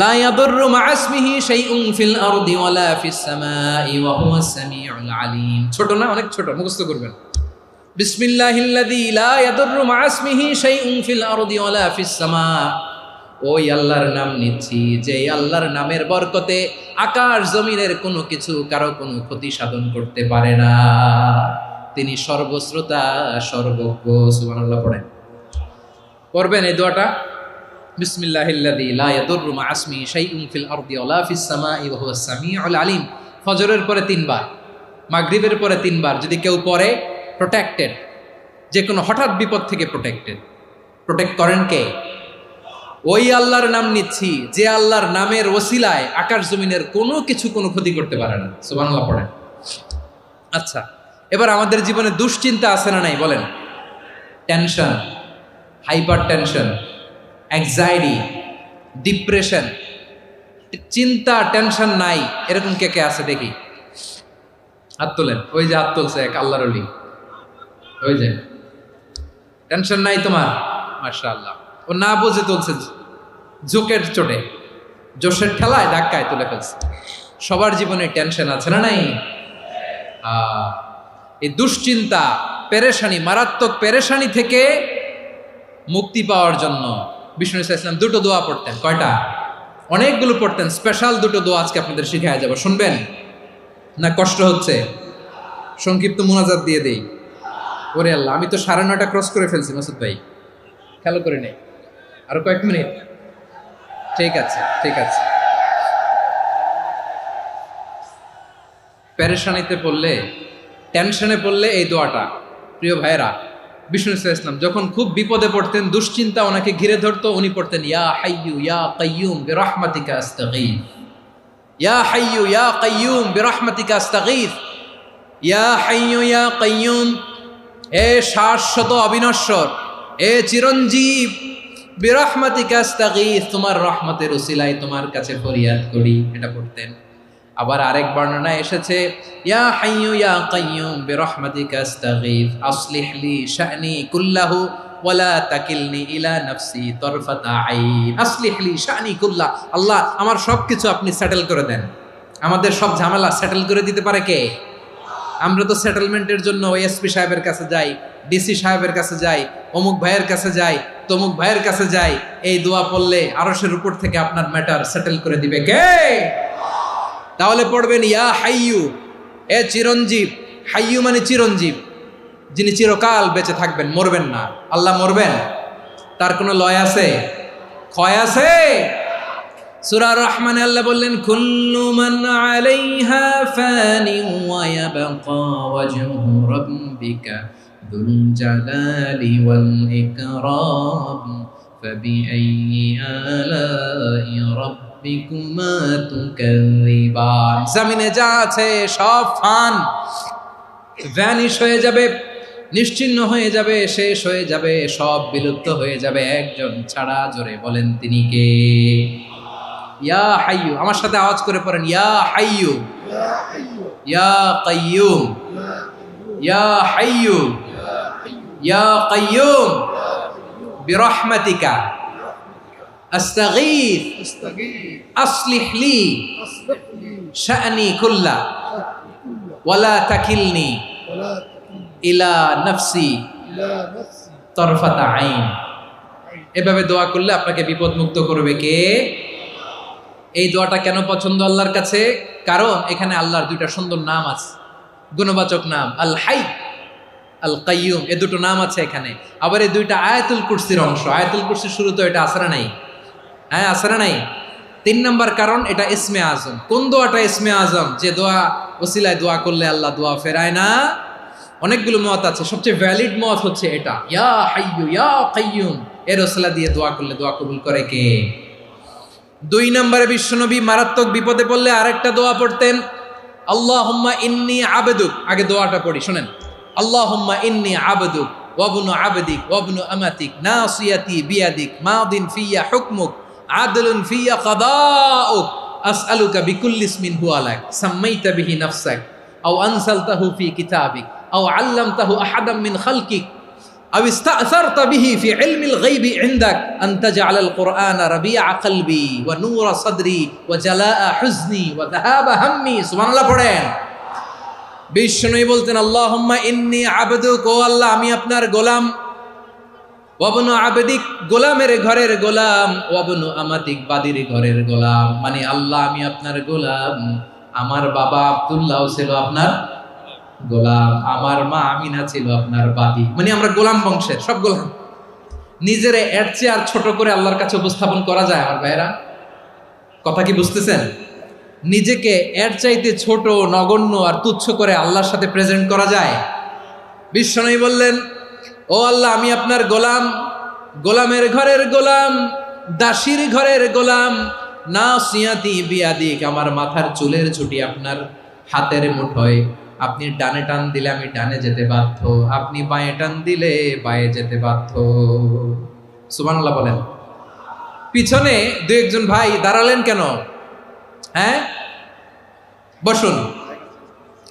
S1: লা ইয়াদুররু মা ইসমিহি শাইউন ফিল আরদি ওয়ালা ফিস সামাই ওয়া হুয়াস সামিউল আলিম। ছোট না? অনেক ছোট, মুখস্থ করবেন। বিসমিল্লাহিল্লাযী লা ইয়াদুররু মা ইসমিহি শাইউন ফিল আরদি ওয়ালা ফিস সামা। ওই আল্লাহর নাম নিচ্ছি, যে আল্লাহর নামের বরকতে আকাশ জমিনের কোনো কিছু কারো কোনো ক্ষতি সাধন করতে পারে না। তিনি সর্বশ্রোতা, সর্বজ্ঞ। সুবহানাল্লাহ পড়েন। পড়বেন এই দোয়াটা, বিসমিল্লাহিল্লাযী লা ইয়াদুররু মা ইসমিহি শাইউন ফিল আরদি ওয়ালা ফিস সামাই ওয়া হুয়াস সামিউল আলিম। ফজরের পরে 3 বার, মাগরিবের পরে 3 বার যদি কেউ পড়ে, প্রোটেক্টেড। যে কোনো হঠাৎ বিপদ থেকে প্রোটেক্টেড। প্রোটেক্ট করেন কে? ওই আল্লাহর নাম নিচ্ছি, যে আল্লাহর নামের ওসিলায় আকাশ জমিনের কোনো কিছু কোনো ক্ষতি করতে পারে না। সুবহানাল্লাহ পড়েন। আচ্ছা, এবার আমাদের জীবনে দুশ্চিন্তা আছে না নাই বলেন? Tension, hyper tension, anxiety, depression, চিন্তা, টেনশন নাই, এরকম কে কে আছে দেখি? হাত তোলেন। ওই যে হাত তুলছে এক আল্লাহর ওলি, ওই যে। টেনশন নাই তোমার? মাশাআল্লাহ। ও না বুঝে তুলছে, ঝোঁকের চোটে, জোশের ঠেলায় ধাক্কায় তুলে ফেলছে। সবার জীবনে টেনশন আছে না নাই? এই দুশ্চিন্তা, পেরেশানি, মারাত্মক পেরেশানি থেকে মুক্তি পাওয়ার জন্য বিষ্ণু ইসলাম দুটো দোয়া পড়তেন। কয়টা? অনেকগুলো পড়তেন। স্পেশাল দুটো দোয়া আজকে আপনাদের শিখায় যাব, শুনবেন না? কষ্ট হচ্ছে? সংক্ষিপ্ত মুনাজাত দিয়ে দেই। ওরে আল্লাহ, আমি তো 9:30 ক্রস করে ফেলছি মাসুদ ভাই, খেয়াল করে নেই। আরো কয়েক মিনিট? ঠিক আছে, ঠিক আছে। পেরেশানিতে পড়লে, টেনশনে পড়লে এই দোয়াটা, প্রিয় ভাইয়েরা, বিষ্ণু ইসলাম যখন খুব বিপদে পড়তেন, দুশ্চিন্তা ওনাকে ঘিরে ধরতো, উনি পড়তেন ইয়া হাইয়ু ইয়া কাইয়ুম বিরহমাতিকা আস্তাগীথ, ইয়া হাইয়ু ইয়া কাইয়ুম বিরহমাতিকা আস্তাগীথ, ইয়া হাইয়ু ইয়া কাইয়ুম, এ শাশ্বত অবিনশ্বর, এ চিরঞ্জীব, বিরহমাতিকা আস্তাগীথ, তোমার রহমতের উসিলায় তোমার কাছে ফরিয়াদ করি। এটা পড়তেন। আবার আরেক বর্ণনায় এসেছে ইয়া হাইয়ু ইয়া কাইয়ুম বিরহমাতিকা আস্তাগীথ আসলিহ লি শা'নি কুল্লাহু ওয়ালা তাকিলনি ইলা নাফসি তারফাতা আইন। আসলিহ লি শা'নি কুল্লাহ, আল্লাহ আমার সবকিছু আপনি সেটেল করে দেন। আমাদের সব ঝামেলা সেটেল করে দিতে পারে কে? আমরা তো সেটেলমেন্টের জন্য এসপি সাহেবের কাছে যাই, ডিসি সাহেবের কাছে যাই, অমুক ভাইয়ের কাছে যাই, তমুক ভাইয়ের কাছে যাই। এই দোয়া পড়লে আরশের উপর থেকে আপনার ম্যাটার সেটেল করে দিবে কে? তাহলে পড়বেন ইয়া হাইয়ু, এ চিরঞ্জীব। হাইয়ু মানে চিরঞ্জীব, যিনি চিরকাল বেঁচে থাকবেন, মরবেন না। আল্লাহ মরবেন? তার কোনো লয় আছে? ক্ষয় আছে? সূরা রহমানে আল্লাহ বললেন কুল্লু মান আলাইহা ফানি ওয়া ইয়াবকা ওয়াজহু রাব্বিকা যুল জালালি ওয়াল ইকরাম ফাবিআইয়ি আলাই রাব্বিকুমা তুকাযিবান। জমিনে যা আছে সব ফান, ভ্যানিশ হয়ে যাবে, নিশ্চিহ্ন হয়ে যাবে, শেষ হয়ে যাবে, সব বিলুপ্ত হয়ে যাবে, একজন ছাড়া। জোরে বলেন তিনি কে? ইয়া হাইয়ু। আমার সাথে আওয়াজ করে পড়েন ইয়া হাইয়ু ইয়া কাইয়ুম ইয়া হাইয়ু ইয়া কাইয়ুম বিরহমাতিকা আস্তাগীথ আসলিহ লি শা'নি কুল্লা ওয়ালা তাকিলনি ইলা নাফসি তারফাতা আইন। এভাবে দোয়া করলে আপনাকে বিপদ মুক্ত করবে কে? এই দোয়াটা কেন পছন্দ আল্লাহর কাছে? কারণ এখানে আল্লাহর দুইটা সুন্দর নাম আছে, গুণবাচক নাম, আল হাই, আল কাইয়ুম। এই দুটো নাম আছে এখানে। আবার এই দুইটা আয়াতুল কুরসির অংশ। আয়াতুল কুরসির শুরু তো এটা আসরা নাই? হ্যাঁ, আসরা নাই। 3 নম্বর কারণ, এটা ইসমে আজম। কোন দোয়াটা ইসমে আজম? যে দোয়া ওসিলায় দোয়া করলে আল্লাহ দোয়া ফেরায় না। অনেকগুলো মত আছে, সবচেয়ে ভ্যালিড মত হচ্ছে এটা, ইয়া হাইয়ু ইয়া কাইয়ুম। এর ওসিলা দিয়ে দোয়া করলে দোয়া কবুল করে কে? 2 নম্বরে বিশ্বনবী মারাত্মক বিপদে পড়লে আরেকটা দোয়া পড়তেন, আল্লাহুম্মা ইন্নী আবদুক। আগে দোয়াটা পড়ি, শুনেন। আল্লাহুম্মা ইন্নী আবদুক ওয়া ইবনু আবদিক ওয়া ইবনু আমাতিক নাসিয়াতি বিয়াদিক মাদিন ফিয়া হুকমুক আদলুন ফিয়া কাদাউক আসআলুকা বিকুল্লি ইসমিন হুয়া লাক সাম্মাইতা বিহি নাফসাক আও আনসালতাহু ফি কিতাবিক আও আল্লামতাহু আহাদাম মিন খালকিক আও ইস্তা'সারতা বিহি ফি ইলমিল গায়বি ইনদাক আন তাজআলাল কুরআনা রাবিআ কলবি ওয়া নূরা সাদরি ওয়া জালাআ হুজনি ওয়া যাহাবা হাম্মি। সুবহানাল্লাহ পড়েন। বিষ্ণুই বলতেন আল্লাহুম্মা ইন্নী আবদুক, ও আল্লাহ আমি আপনার গোলাম, ওয়া ইবনু আবদিক, গোলামের ঘরের গোলাম, ওয়া ইবনু আমাতিক, বাদির ঘরের গোলাম। মানে আল্লাহ আমি আপনার গোলাম। আমার বাবা আব্দুল্লাহ ছিল আপনার গোলাম, আমার মা আমিনা ছিল আপনার বাদী। মানে আমরা গোলাম বংশের, সব গোলাম। নিজের এর চেয়ে আর ছোট করে আল্লাহর কাছে উপস্থাপন করা যায় আমার ভাইরা? কথা কি বুঝতেছেন? নিজেকে এর চাইতে ছোট, নগণ্য আর তুচ্ছ করে আল্লাহর সাথে প্রেজেন্ট করা যায়? বিশ্বনবী বললেন, ও আল্লাহ আমি আপনার গোলাম, গোলামের ঘরের গোলাম, দাসীর ঘরের গোলাম। নাসিয়াতি বিয়াদিক, আমার মাথার চুলের ঝুঁটি আপনার হাতের মুঠোয়। আপনি ডানে টান দিলে আমি ডানে যেতে বাধ্য, আপনি বাঁয়ে টান দিলে বাঁয়ে যেতে বাধ্য। সুবহানাল্লাহ বলেন। পিছনে 2-1 ভাই দাঁড়ালেন কেন? হ্যাঁ, বসুন।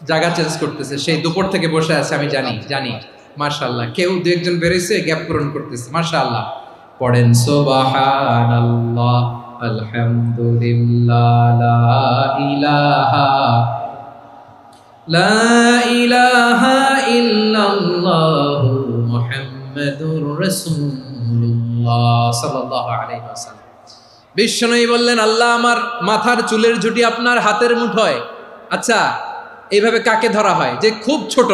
S1: জায়গা চেঞ্জ করতেছে, সেই দুপুর থেকে বসে আছে, আমি জানি। মাশাআল্লাহ। কেউ 2-1 বেরোইছে, গ্যাপ পূরণ করতেছে। মাশাআল্লাহ। পড়েন সুবহানাল্লাহ, আলহামদুলিল্লাহ, লা ইলাহা ইল্লাল্লাহু মুহাম্মাদুর রাসূলুল্লাহ সাল্লাল্লাহু আলাইহি ওয়াসাল্লাম। বিশ্বনবী বললেন, আল্লাহ আমার মাথার চুলের ঝুঁটি আপনার হাতের মুঠোয়। আচ্ছা, এইভাবে কাকে ধরা হয়? যে খুব ছোট,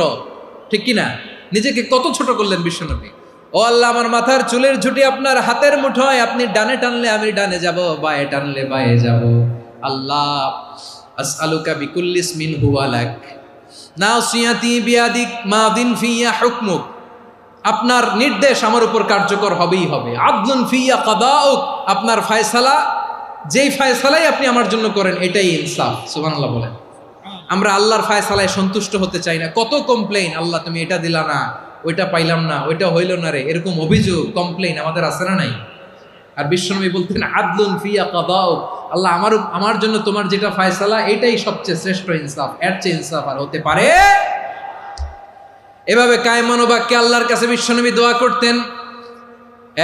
S1: ঠিক কি না? নিজেকে কত ছোট করলেন বিশ্বনবী। ও আল্লাহ, আমার মাথার চুলের ঝুঁটি আপনার হাতের মুঠোয়, আপনি ডানে টানলে আমি ডানে যাব, বায়ে টানলে বায়ে যাব। আল্লাহ, আসআলুকা বিকুল্লি ইসমিন হুয়া লাক, নাসিয়াতি বিয়াদিক, মাদিন ফিয়া হুকমুক। আপনার নির্দেশ আমার উপর কার্যকর হবেই হবে। আদলুন ফিয়া কাদাউক, আপনার ফয়সালা, যেই ফয়সালাই আপনি আমার জন্য করেন এটাই ইনসাফ। সুবহানাল্লাহ বলেন। আমরা আল্লাহর ফয়সালায় সন্তুষ্ট হতে চাই না। কত কমপ্লেইন, আল্লাহ তুমি এটা দিলা না, ওইটা পাইলাম না, ওইটা হইল না রে, এরকম অভিযোগ কমপ্লেইন আমাদের আছে না নাই? আর বিশ্বনবী বলতেন আদলুন ফিয়া কাদাউক, আল্লাহ আমার জন্য তোমার যেটা ফয়সালা এটাই সবচেয়ে শ্রেষ্ঠ ইনসাফ, এর চেয়ে ইনসাফ আর হতে পারে? এভাবে কায়মান বাক্যে আল্লাহর কাছে বিশ্বনবী দোয়া করতেন।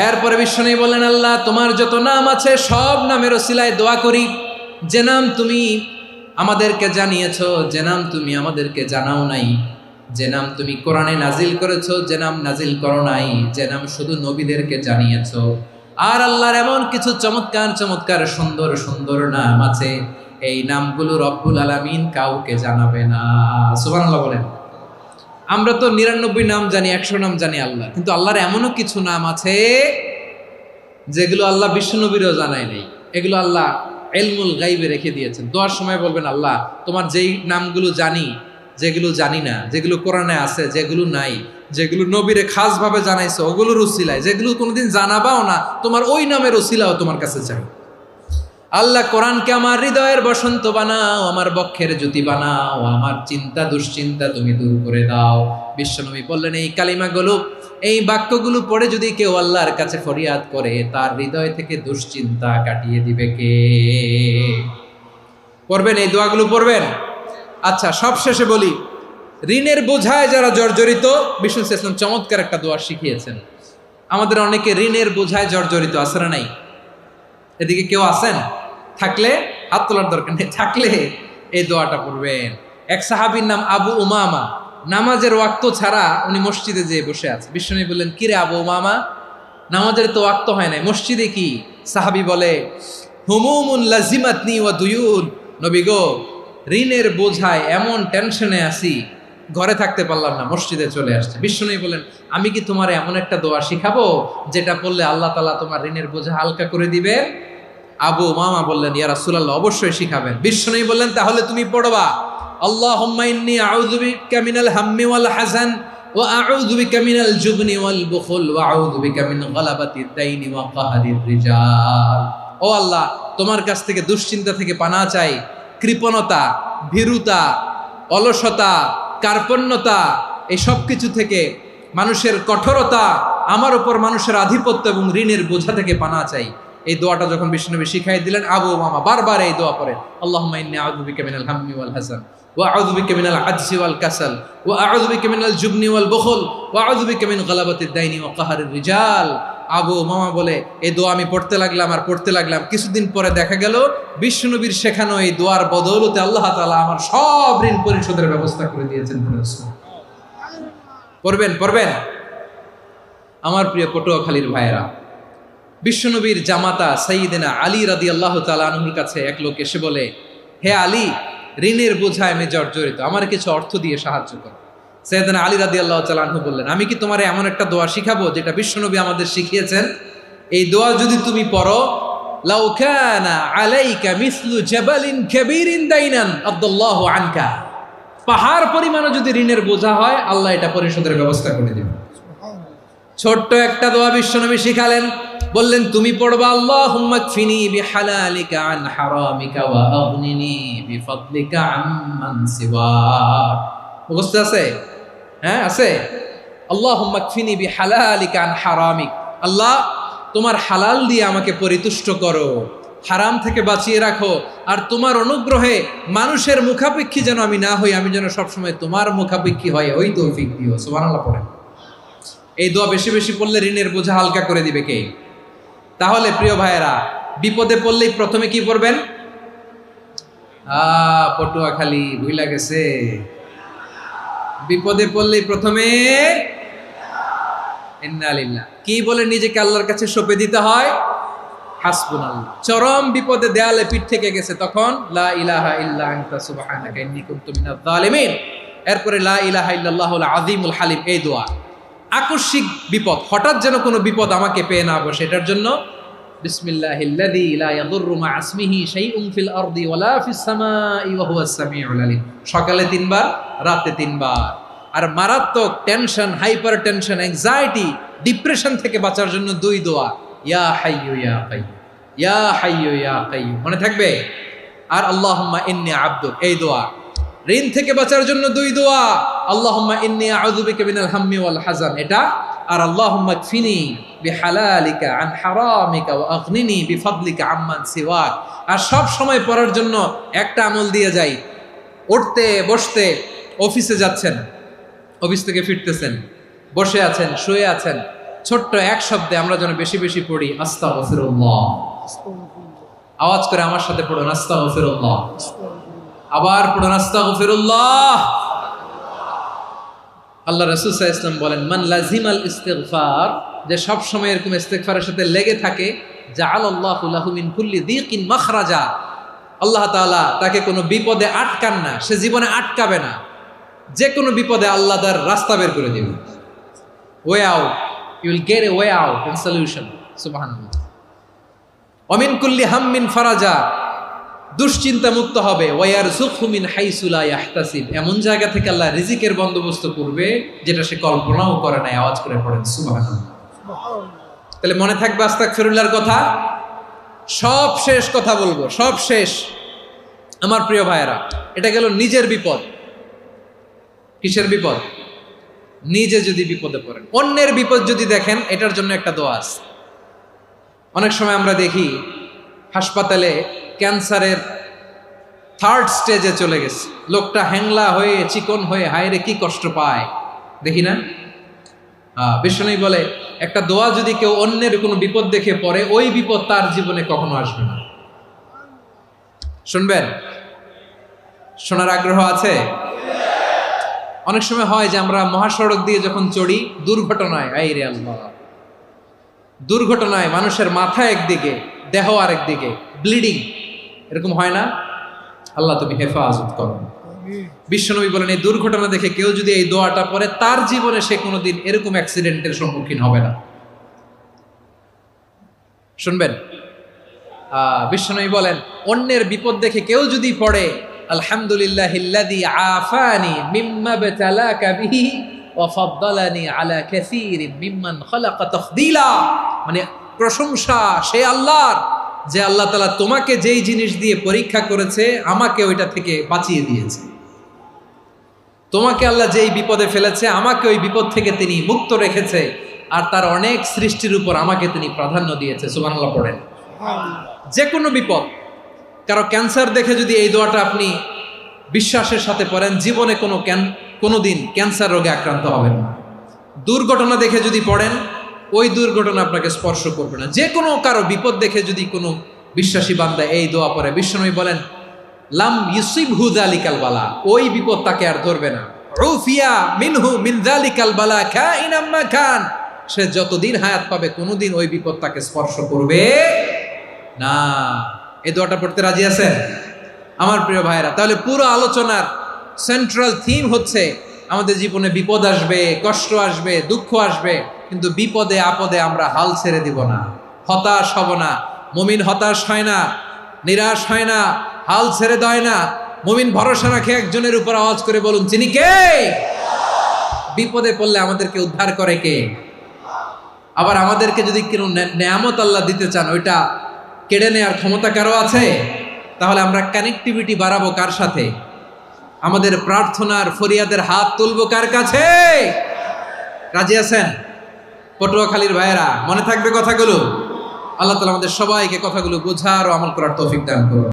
S1: এরপরে বিশ্বনবী বললেন, আল্লাহ তোমার যত নাম আছে সব নামের ওসিলায় দোয়া করি, যে নাম তুমি আমাদেরকে জানিয়েছো, যে নাম তুমি আমাদেরকে জানাও নাই, যে নাম তুমি কোরআনে নাজিল করেছো, যে নাম নাজিল করো নাই, যে নাম শুধু নবীদেরকে জানিয়েছো। আর আল্লাহর এমন কিছু চমৎকার চমৎকার সুন্দর সুন্দর নাম আছে, এই নামগুলো রব্বুল আলামিন কাউকে জানাবে না। সুবহানাল্লাহ বলেন। আমরা তো 99 নাম জানি, 100 নাম জানি আল্লাহ, কিন্তু আল্লাহর এমনও কিছু নাম আছে যেগুলো আল্লাহ বিশ্বনবীরও জানায় নেই। এগুলো আল্লাহ ইলমুল গায়বে রেখে দিয়েছেন। দোয়ার সময় বলবেন, আল্লাহ তোমার যেই নামগুলো জানি, যেগুলো জানি না, যেগুলো কোরআনে আছে, যেগুলো নাই, যেগুলো নবীরে খাস ভাবে জানাইছো ওগুলোর উসিলায়, যেগুলো কোনোদিন জানাবাও না, তোমার ওই নামের উসিলাও তোমার কাছে চাই। আল্লাহ কোরআনকে আমার হৃদয়ের বসন্ত বানাও, আমার বক্ষের জ্যোতি বানাও, আমার চিন্তা দুশ্চিন্তা তুমি দূর করে দাও। বিশ্বনবী বললেন, এই কালিমাগুলো, এই বাক্যগুলো পড়ে যদি কেউ আল্লাহর কাছে ফরিয়াদ করে, তার হৃদয় থেকে দুশ্চিন্তা কাটিয়ে দিবে কে? পড়বেন, এই দোয়াগুলো পড়বেন। আচ্ছা, সব শেষে বলি, ঋণের বোঝায় যারা জর্জরিত, বিষ্ণু ইসলাম চমৎকার একটা দোয়া শিখিয়েছেন। আমাদের অনেকে ঋণের বোঝায় জর্জরিত, আছে না নাই? এদিকে কেউ আছেন? থাকলে হাত তোলার দরকার নেই, থাকলে এই দোয়াটা পড়বেন। এক সাহাবীর নাম আবু উমামা, নামাজের ওয়াক্ত ছাড়া উনি মসজিদে যেয়ে বসে আছে। বিশ্বনবী বললেন, কিরে আবু উমামা, নামাজের তো ওয়াক্ত হয় নাই, মসজিদে কি? সাহাবী বলে, হুমুমুন লাজিমাতনি ওয়া দুয়ুন, নবী গো, ঋণের বোঝায় এমন টেনশনে আছি, ঘরে থাকতে পারলাম না, মসজিদে চলে আসছে। বিশ্বনবী বলেন, আমি কি তোমার এমন একটা দোয়া শিখাবো যেটা পড়লে আল্লাহ তাআলা তোমার ঋণের বোঝা হালকা করে দিবে? আবু উমামা বললেন, ইয়া রাসূলুল্লাহ, অবশ্যই শিখাবেন। বিশ্বনবী বললেন, তাহলে তুমি পড়বা, আল্লাহুম্মা ইন্নী আউযু বিকা মিনাল হাম্মি ওয়াল হাযান ওয়া আউযু বিকা মিনাল জুবনি ওয়াল বুখল ওয়া আউযু বিকা মিন গালাবাতিদ দাইনি ওয়া কাহরির রিজাল। ও আল্লাহ, তোমার কাছ থেকে দুশ্চিন্তা থেকে পানাহ চাই, কৃপণতা, ভীরুতা, অলসতা, কার্পণ্যতা, এই সব কিছু থেকে, মানুষের কঠোরতা, আমার উপর মানুষের আধিপত্য এবং ঋণের বোঝা থেকে পানাহ চাই। এই দোয়াটা যখন বিশ্বনবী শিখাই দিলেন, আবু উমামা বারবার এই দোয়া পড়েন, আল্লাহুম্মা ইন্নী আউযু বিকা মিনাল হাম্মি ওয়াল হাযান ওয়া আউযু বিকা মিনাল আজজি ওয়াল কাসাল ওয়া আউযু বিকা মিনাল জুবনি ওয়াল বুখল ওয়া আউযু বিকা মিন গালাবাতিদ দাইনি ওয়া কাহরির রিজাল। আবু উমামা বলে, এই দোয়া আমি পড়তে লাগলাম আর পড়তে লাগলাম, কিছুদিন পরে দেখা গেল বিশ্বনবীর শেখানো এই দোয়ার বদৌলতে আল্লাহ তাআলা আমার সব ঋণ পরিশোধের ব্যবস্থা করে দিয়েছেন। পড়বেন, পড়বেন। আমার প্রিয় পটুয়াখালীর ভাইয়েরা, বিশ্বনবীর জামাতা সাইয়্যিদিনা আলী রাদিয়াল্লাহু তাআলা আনহুর কাছে এক লোক এসে বলে, হে আলী, ঋণের বোঝায় আমি জর্জরিত, আমার কিছু অর্থ দিয়ে সাহায্য করো। সাইয়্যিদিনা আলী রাদিয়াল্লাহু তাআলা আনহু বললেন, আমি কি তোমারে এমন একটা দোয়া শিখাবো যেটা বিশ্বনবী আমাদের শিখিয়েছেন? এই দোয়া যদি তুমি পড়ো, লাউ কানা আলাইকা মিসলু জাবালিন কাবীরিন দাইনান আদাল্লাহু আনকা, পাহাড় পরিমাণও যদি ঋণের বোঝা হয়, আল্লাহ এটা পরিশোধের ব্যবস্থা করে দিবেন। ছোট্ট একটা দোয়া বিশ্বনবী শিখালেন, বললেন, তুমি পড়বা, আল্লাহুম্মা কফিনি বিহালালিকা আন হারামিকা ওয়া আগনিনি বিফাদলিকা আম্মান সিওয়াক। মুখস্থ আছে? হ্যাঁ, আছে। আল্লাহুম্মা কফিনি বিহালালিকা আন হারামিক, আল্লাহ তোমার হালাল দিয়ে আমাকে পরিতুষ্ট করো, হারাম থেকে বাঁচিয়ে রাখো, আর তোমার অনুগ্রহে মানুষের মুখাপেক্ষী যেন আমি না হই, আমি যেন সবসময় তোমার মুখাপেক্ষী হয়, ওই তৌফিক দিও। সুবহানাল্লাহ পড়েন। এই দোয়া বেশি বেশি পড়লে ঋণের বোঝা হালকা করে দিবে কে? তাহলে প্রিয় ভাইয়েরা, বিপদে পড়লেই প্রথমে কি পড়বেন? পটুয়াখালী ভুইলা গেছে। বিপদে পড়লেই প্রথমে ইন্না লিল্লাহ কি বলে নিজেকে আল্লাহর কাছে সঁপে দিতে হয়? হাসবুনাল্লাহ। চরম বিপদে দেয়ালে পিঠ থেকে গেছে, তখন লা ইলাহা ইল্লা আনতা সুবহানাকা ইন্নী কুনতু মিনাজ জালিমিন। এরপরে লা ইলাহা ইল্লাল্লাহুল আযীমুল হালিম, এই দোয়া। আকস্মিক বিপদ, হঠাৎ যেন কোনো বিপদ আমাকে পেয়ে না বসে, এটার জন্য বিসমিল্লাহিল্লাযী লা ইয়াদুররু মা ইসমিহি শাইউন ফিল আরদি ওয়ালা ফিস সামাই ওয়া হুয়াস সামিউল আলীম। সকালে 3 বার, রাতে 3 বার। আর মারাত্মক tension, hyper tension, anxiety, depression থেকে বাঁচার জন্য 2 দোয়া, ইয়া হাইয়্যু ইয়া কাইয়্যুম, ইয়া হাইয়্যু ইয়া কাইয়্যুম, মনে থাকবে? আর আল্লাহুম্মা ইন্নী আবদুক, এই দোয়া। ঋণ থেকে বাঁচার জন্য 2 দোয়া, আল্লাহুম্মা ইন্নী আউযু বিকা মিনাল হাম্মি ওয়াল হাযান, এটা। আর আল্লাহুম্মা কফিনি বিহালালিকা আন হারামিকা ওয়া আগনিনি বিফাদলিকা আম্মান সিওয়াক। আর সব সময় পড়ার জন্য একটা আমল দিয়ে যাই, উঠতে বসতে, অফিসে যাচ্ছেন, অফিস থেকে ফিরতেছেন, বসে আছেন, শুয়ে আছেন, ছোট্ট এক শব্দে আমরা যেন বেশি বেশি পড়ি আস্তাগফিরুল্লাহ। আওয়াজ করে আমার সাথে পড়ুন আস্তাগফিরুল্লাহ। আবার পড়ুন আস্তাগফিরুল্লাহ। আল্লাহ রাসূল সাল্লাল্লাহু আলাইহি ওয়াসাল্লাম বলেন, মান লাজিমাল ইস্তিগফার, যে সব সময় এরকম ইস্তিগফারের সাথে লেগে থাকে, জাআলাল্লাহু লাহু মিন কুল্লি যিকিন মাখরাজা, আল্লাহ তাআলা তাকে কোনো বিপদে আটকান না, সে জীবনে আটকাবে না। যে কোনো বিপদে আল্লাহ তার রাস্তা বের করে দিবেন, way out, you will get a way out and solution. সুবহানাল্লাহ। ওয়া মিন কুল্লি হাম্মিন ফারাজা, দুশ্চিন্তা মুক্ত হবে। ওয়ারযুকহু মিন হাইসু লা ইয়াহতাসিব, এমন জায়গা থেকে আল্লাহ রিজিকের বন্দোবস্ত করবে যেটা সে কল্পনাও করে নাই। আওয়াজ করে পড়েন সুবহানাল্লাহ। তাহলে মনে থাকবে আস্তাগফিরুল্লাহর কথা। সব শেষ কথা বলবো, সব শেষ আমার প্রিয় ভাইয়েরা। এটা গেল নিজের বিপদ। কিসের বিপদ? নিজে যদি বিপদে পড়েন। অন্যের বিপদ যদি দেখেন, এটার জন্য একটা দোয়া আছে। অনেক সময় আমরা দেখি হাসপাতালে ক্যান্সারের 3rd স্টেজে চলে গেছে, লোকটা হ্যাংলা হয়ে, চিকন হয়ে, হায়রে কি কষ্ট পায়, দেখি না? বিষ্ণু বলে, একটা দোয়া যদি কেউ অন্যের কোনো বিপদ দেখে পড়ে, ওই বিপদ তার জীবনে কখনো আসবে না। শুনবেন? শোনার আগ্রহ আছে? অনেক সময় হয় যে আমরা মহাসড়ক দিয়ে যখন চড়ি, দুর্ঘটনায়, আইরে আল্লাহ, দুর্ঘটনায় মানুষের মাথা একদিকে, দেহ আরেকদিকে, ব্লিডিং, এরকম হয় না? আল্লাহ তুমি হেফাজত করো। বিশ্বনবী বলেন, এই দুর্ঘটনা দেখে কেউ যদি এই দোয়াটা পড়ে, তার জীবনে সে কোনোদিন এরকম অ্যাক্সিডেন্টের সম্মুখীন হবে না। শুনবেন? বিশ্বনবী বলেন, অন্যের বিপদ দেখে কেউ যদি পড়ে, আলহামদুলিল্লাহিল্লাযী আফানি মিম্মা বাতালাকা বিহি ওয়া ফাদ্দালানি আলা কাসীরিন মিম্মান খালাকা তাফদীলা, মানে প্রশংসা সে আল্লাহর, যে আল্লাহ তাআলা তোমাকে যেই জিনিস দিয়ে পরীক্ষা করেছে, আমাকে ওইটা থেকে বাঁচিয়ে দিয়েছে। তোমাকে আল্লাহ যেই বিপদে ফেলেছে, আমাকে ওই বিপদ থেকে তিনি মুক্ত রেখেছে, আর তার অনেক সৃষ্টির উপর আমাকে তিনি প্রাধান্য দিয়েছে। সুবহানাল্লাহ পড়েন। যে কোনো বিপদ, কারো ক্যান্সার দেখে যদি এই দোয়াটা আপনি বিশ্বাসের সাথে পড়েন, জীবনে কোনোদিন ক্যান্সার রোগে আক্রান্ত হবেন না। দুর্ঘটনা দেখে যদি পড়েন, ওই দুর্ঘটনা আপনাকে স্পর্শ করবে না। যে কোনো কারো বিপদ দেখে যদি কোনো বিশ্বাসী বান্দা এই দোয়া পড়ে, বিশ্বনবী বলেন, লাম ইউসিবহু যালিকাল বালা, ওই বিপদ তাকে আর ধরবে না। উফিয়া মিনহু মিন যালিকাল বালা কাইনাম মা কান, সে যতদিন হায়াত পাবে কোনোদিন ওই বিপদ তাকে স্পর্শ করবে না। এই দোয়াটা পড়তে রাজি আছেন আমার প্রিয় ভাইয়েরা? তাহলে পুরো আলোচনার সেন্ট্রাল থিম হচ্ছে, আমাদের জীবনে বিপদ আসবে, কষ্ট আসবে, দুঃখ আসবে, কিন্তু বিপদে আপদে আমরা হাল ছেড়ে দিব না, হতাশ হব না। মুমিন হতাশ হয় না, নিরাশ হয় না, হাল ছেড়ে দেয় না। মুমিন ভরসা রাখে একজনের উপর। আওয়াজ করে বলুন, যিনি কে? বিপদে পড়লে আমাদেরকে উদ্ধার করে কে? আবার আমাদেরকে যদি কোনো নেয়ামত আল্লাহ দিতে চান, ওইটা কেড়ে নেওয়ার ক্ষমতা কারো আছে? তাহলে আমরা কানেক্টিভিটি বাড়াবো কার সাথে? আমাদের প্রার্থনার ফরিয়াদের হাত তুলবো কার কাছে? রাজি আছেন পটুয়াখালীর ভাইয়েরা? মনে থাকবে কথাগুলো? আল্লাহ তাআলা আমাদের সবাইকে কথাগুলো বোঝার ও আমল করার তৌফিক দান করুন।